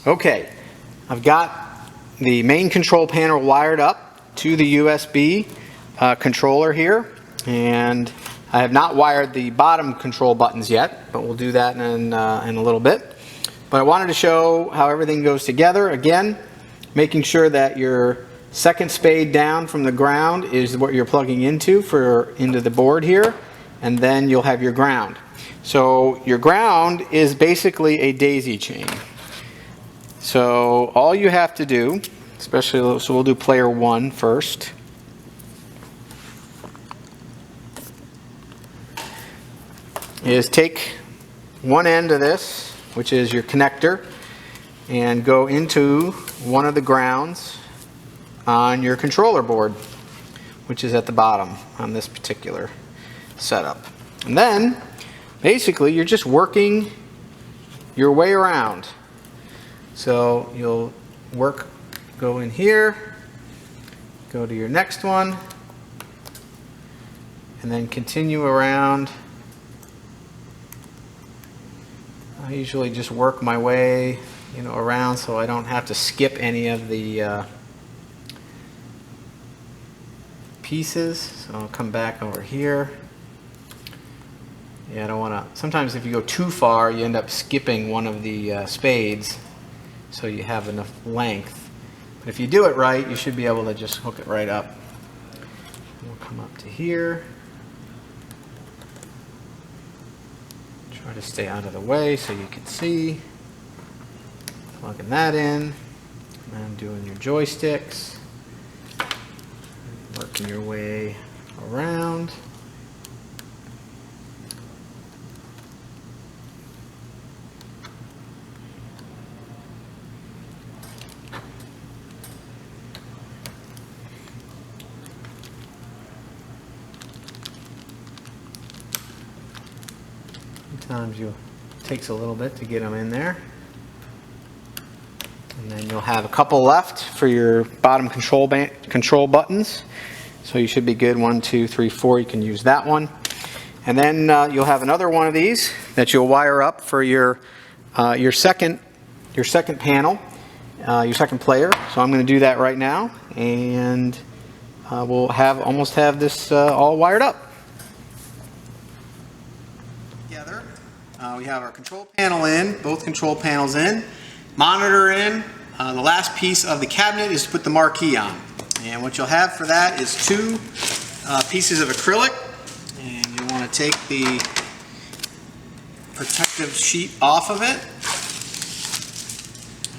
Okay, I've got the main control panel wired up to the USB controller here, and I have not wired the bottom control buttons yet, but we'll do that in a little bit. But I wanted to show how everything goes together. Again, making sure that your second spade down from the ground is what you're plugging into the board here, and then you'll have your ground. So your ground is basically a daisy chain. So all you have to do, especially, so we'll do player 1 first. Is take one end of this, which is your connector, and go into one of the grounds on your controller board, which is at the bottom on this particular setup. And then basically you're just working your way around. So you'll go in here, go to your next one, and then continue around. I usually just work my way, around so I don't have to skip any of the pieces. So I'll come back over here. Yeah, I don't want to. Sometimes if you go too far, you end up skipping one of the spades, so you have enough length. But if you do it right, you should be able to just hook it right up. We'll come up to here. Try to stay out of the way so you can see. Plugging that in. And doing your joysticks. Working your way around. Sometimes it takes a little bit to get them in there. And then you'll have a couple left for your bottom control buttons. So you should be good. 1, 2, 3, 4. You can use that one. And then you'll have another one of these that you'll wire up for your second panel, your second player. So I'm going to do that right now, and we'll almost have this all wired up. Together, we have our control panel in, both control panels in, monitor in. The last piece of the cabinet is to put the marquee on. And what you'll have for that is 2 pieces of acrylic, and you want to take the protective sheet off of it,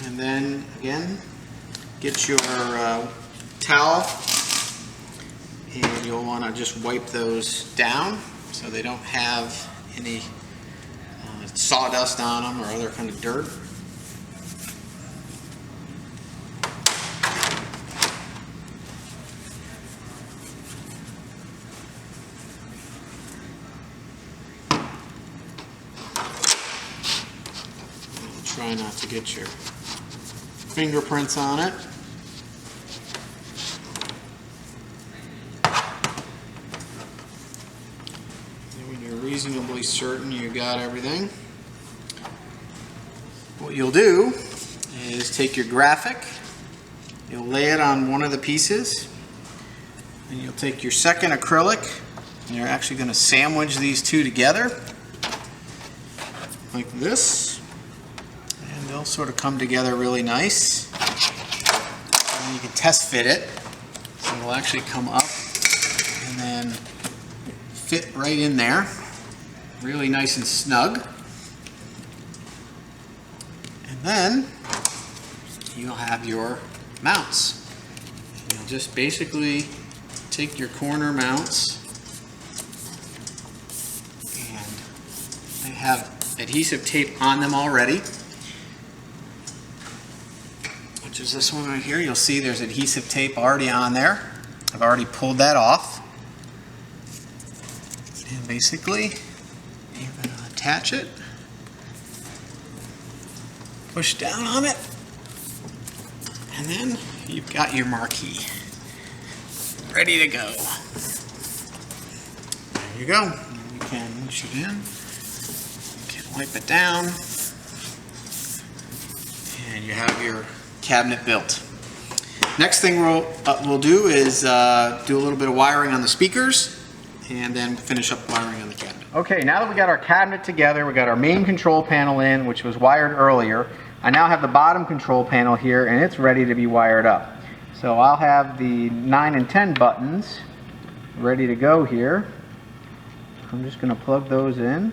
and then again get your towel, and you'll want to just wipe those down so they don't have any sawdust on them or other kind of dirt. Try not to get your fingerprints on it. reasonably certain you got everything, what you'll do is take your graphic, you'll lay it on one of the pieces, and you'll take your second acrylic, and you're actually going to sandwich these two together like this, and they'll sort of come together really nice. And you can test fit it, so it'll actually come up and then fit right in there, really nice and snug. And then you'll have your mounts. You'll just basically take your corner mounts, and they have adhesive tape on them already, which is this one right here. You'll see there's adhesive tape already on there. I've already pulled that off. And basically, you're going to attach it, push down on it, and then you've got your marquee ready to go. There you go. You can push it in, you can wipe it down, and you have your cabinet built. Next thing we'll do is do a little bit of wiring on the speakers, and then finish up wiring on the cabinet. Okay, now that we got our cabinet together, we got our main control panel in, which was wired earlier. I now have the bottom control panel here, and it's ready to be wired up. So I'll have the 9 and 10 buttons ready to go here. I'm just going to plug those in.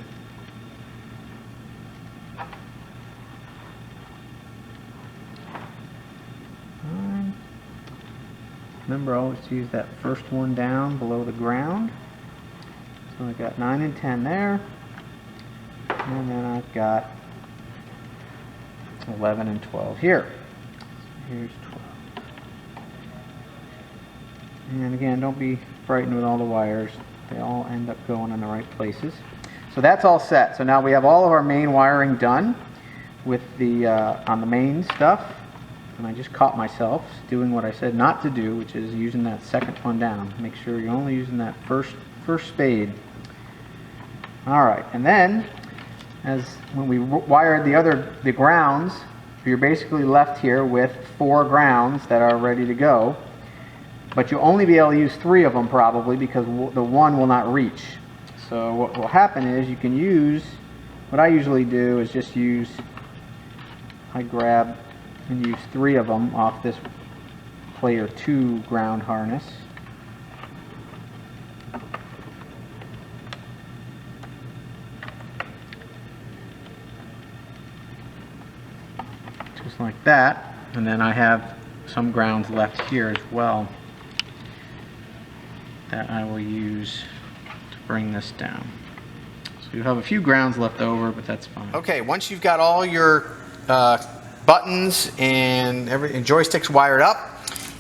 Remember, always use that first one down below the ground. So I've got 9 and 10 there, and then I've got 11 and 12 here. So here's 12. And again, don't be frightened with all the wires. They all end up going in the right places. So that's all set. So now we have all of our main wiring done with the on the main stuff. And I just caught myself doing what I said not to do, which is using that second one down. Make sure you're only using that first spade. All right, and then as when we wired the grounds, you're basically left here with 4 grounds that are ready to go. But you'll only be able to use 3 of them probably, because the one will not reach. So what will happen is you can use, what I usually do is just use, I grab and use 3 of them off this player 2 ground harness. Just like that. And then I have some grounds left here as well that I will use to bring this down. So you have a few grounds left over, but that's fine. Okay, once you've got all your buttons and joysticks wired up,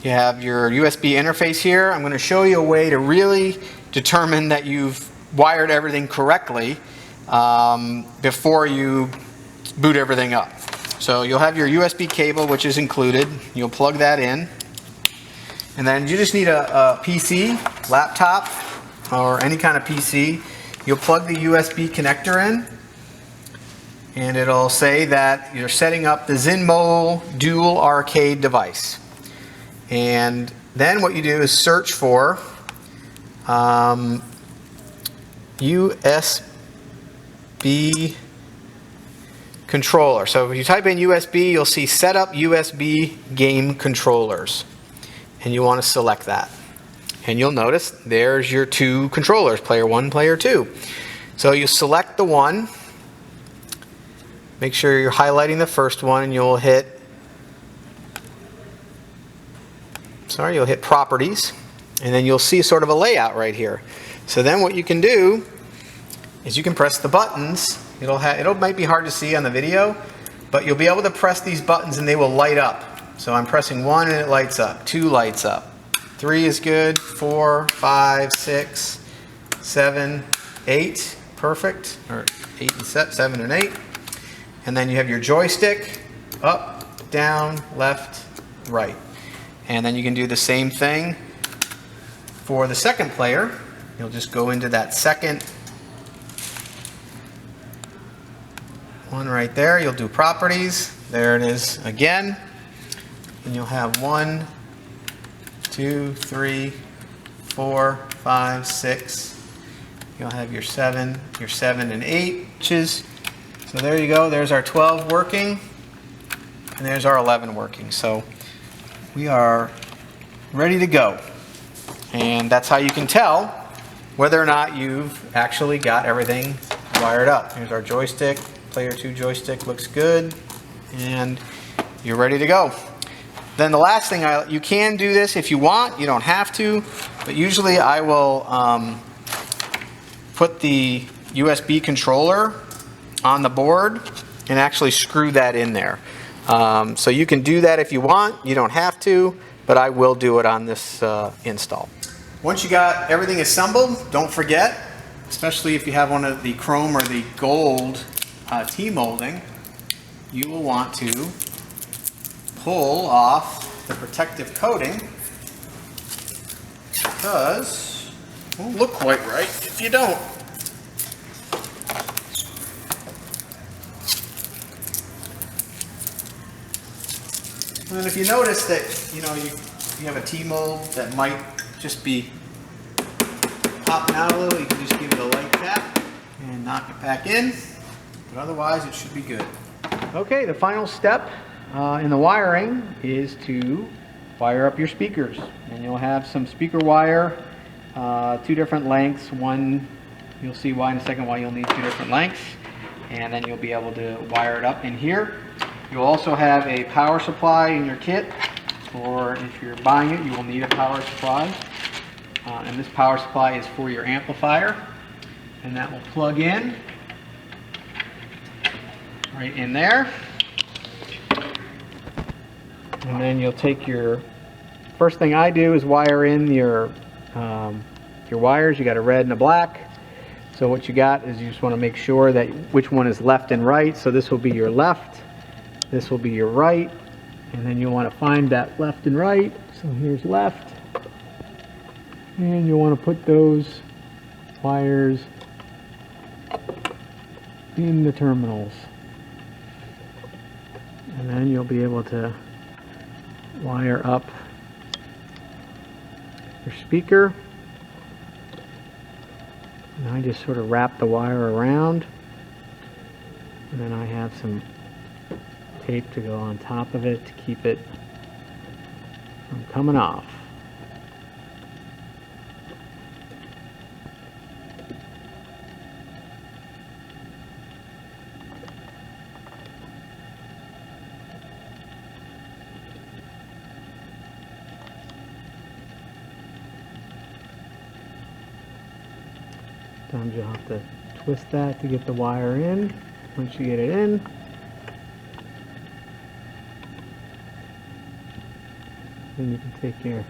you have your USB interface here. I'm going to show you a way to really determine that you've wired everything correctly before you boot everything up. So you'll have your USB cable, which is included. You'll plug that in. And then you just need a PC, laptop, or any kind of PC. You'll plug the USB connector in, and it'll say that you're setting up the Zinmo dual arcade device. And then what you do is search for USB controller. So if you type in USB, you'll see set up USB game controllers. And you want to select that. And you'll notice there's your 2 controllers, player 1, player 2. So you select the one. Make sure you're highlighting the first one, and you'll hit properties, and then you'll see sort of a layout right here. So then what you can do is you can press the buttons. It might be hard to see on the video, but you'll be able to press these buttons and they will light up. So I'm pressing 1 and it lights up, 2 lights up, 3 is good, 4, 5, 6, 7, 8, perfect, or 8 and 7 and 8. And then you have your joystick, up, down, left, right. And then you can do the same thing for the second player. You'll just go into that second one right there. You'll do properties. There it is again. And you'll have 1, 2, 3, 4, 5, 6. You'll have your 7 and 8 inches. So there you go. There's our 12 working, and there's our 11 working. So we are ready to go. And that's how you can tell whether or not you've actually got everything wired up. Here's our joystick. Player 2 joystick looks good, and you're ready to go. Then the last thing, you can do this if you want. You don't have to, but usually I will put the USB controller on the board and actually screw that in there. So you can do that if you want. You don't have to, but I will do it on this install. Once you got everything assembled, don't forget, especially if you have one of the chrome or the gold T-molding, you will want to pull off the protective coating, because it won't look quite right if you don't. And if you notice that, you know, you have a T-mold that might just be popping out a little, you can just give it a light tap and knock it back in, but otherwise it should be good. Okay, the final step in the wiring is to wire up your speakers. And you'll have some speaker wire, 2 different lengths. One, you'll see why in a second why you'll need 2 different lengths, and then you'll be able to wire it up in here. You'll also have a power supply in your kit, or if you're buying it, you will need a power supply. And this power supply is for your amplifier, and that will plug in right in there. And then you'll take your, first thing I do is wire in your wires. You got a red and a black. So what you got is you just want to make sure that which one is left and right. So this will be your left, this will be your right, and then you'll want to find that left and right. So here's left, and you want to put those wires in the terminals, and then you'll be able to wire up your speaker. And I just sort of wrap the wire around, and then I have some tape to go on top of it to keep it from coming off. Sometimes you'll have to twist that to get the wire in. Once you get it in, then you can take your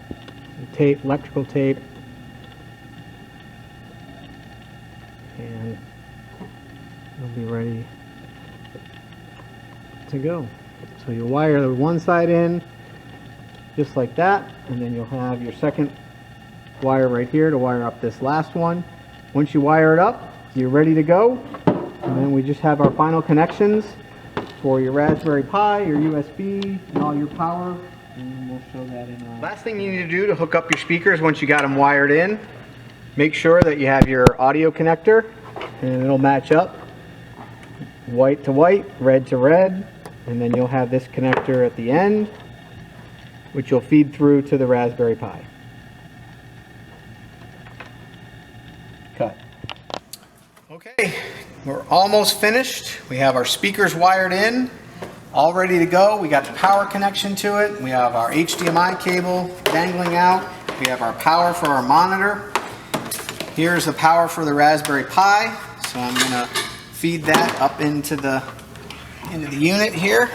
tape, electrical tape, and you'll be ready to go. So you'll wire the one side in just like that, and then you'll have your second wire right here to wire up this last one. Once you wire it up, you're ready to go. And then we just have our final connections for your Raspberry Pi, your USB, and all your power. And we'll show that in our... Last thing you need to do to hook up your speakers once you got them wired in, make sure that you have your audio connector, and it'll match up. White to white, red to red, and then you'll have this connector at the end, which you'll feed through to the Raspberry Pi. Cut. Okay, we're almost finished. We have our speakers wired in, all ready to go. We got the power connection to it. We have our HDMI cable dangling out. We have our power for our monitor. Here's the power for the Raspberry Pi. So I'm going to feed that up into the unit here.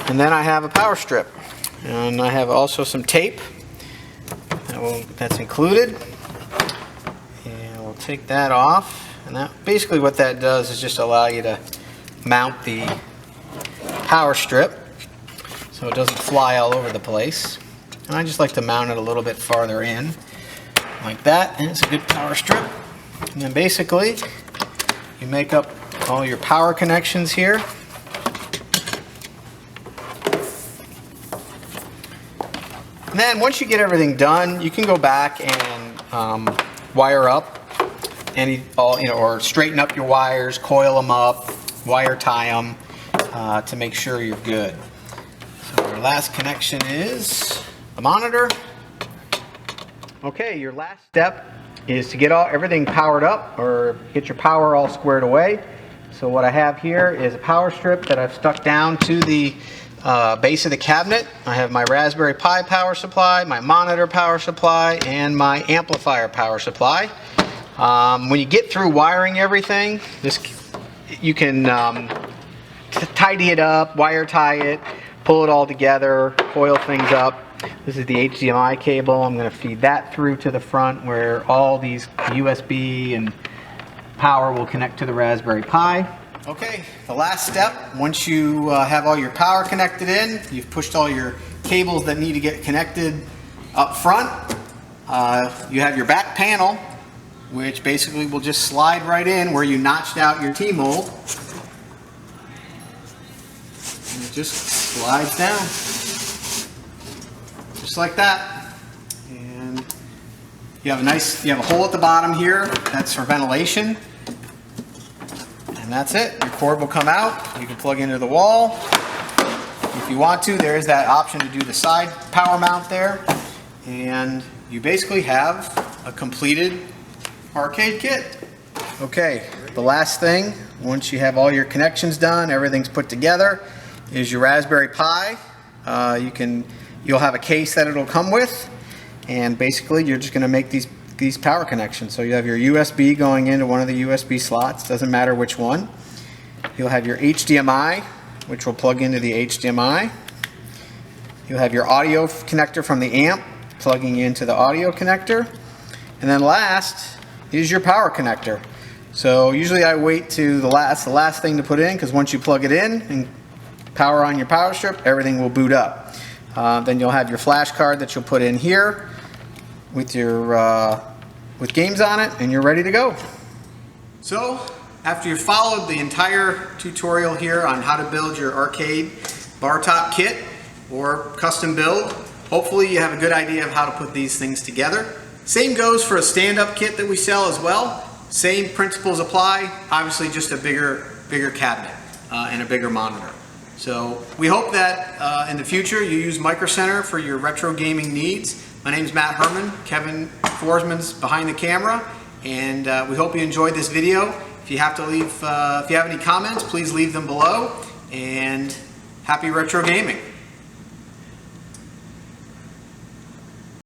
And then I have a power strip. And I have also some tape that's included. Take that off, and that basically what that does is just allow you to mount the power strip so it doesn't fly all over the place. And I just like to mount it a little bit farther in like that, and it's a good power strip. And then basically you make up all your power connections here. And then once you get everything done, you can go back and wire up or straighten up your wires, coil them up, wire tie them to make sure you're good. So our last connection is the monitor. Okay, your last step is to get everything powered up or get your power all squared away. So what I have here is a power strip that I've stuck down to the base of the cabinet. I have my Raspberry Pi power supply, my monitor power supply, and my amplifier power supply. When you get through wiring everything, you can tidy it up, wire tie it, pull it all together, coil things up. This is the HDMI cable. I'm going to feed that through to the front where all these USB and power will connect to the Raspberry Pi. Okay, the last step, once you have all your power connected in, you've pushed all your cables that need to get connected up front, you have your back panel, which basically will just slide right in where you notched out your T-mold. And it just slides down, just like that. And you have a hole at the bottom here, that's for ventilation. And that's it. Your cord will come out. You can plug into the wall. If you want to, there is that option to do the side power mount there. And you basically have a completed arcade kit. Okay, the last thing, once you have all your connections done, everything's put together, is your Raspberry Pi. You'll have a case that it'll come with. And basically, you're just going to make these power connections. So you have your USB going into one of the USB slots, doesn't matter which one. You'll have your HDMI, which will plug into the HDMI. You'll have your audio connector from the amp plugging into the audio connector. And then last is your power connector. So usually I wait to the last thing to put in, because once you plug it in and power on your power strip, everything will boot up. Then you'll have your flash card that you'll put in here with your with games on it, and you're ready to go. So after you've followed the entire tutorial here on how to build your arcade Bartop kit or custom build, hopefully you have a good idea of how to put these things together. Same goes for a stand-up kit that we sell as well. Same principles apply, obviously just a bigger cabinet and a bigger monitor. So we hope that in the future you use Micro Center for your retro gaming needs. My name is Matt Herman. Kevin Forsman's behind the camera, and we hope you enjoyed this video. If you have any comments, please leave them below. And happy retro gaming.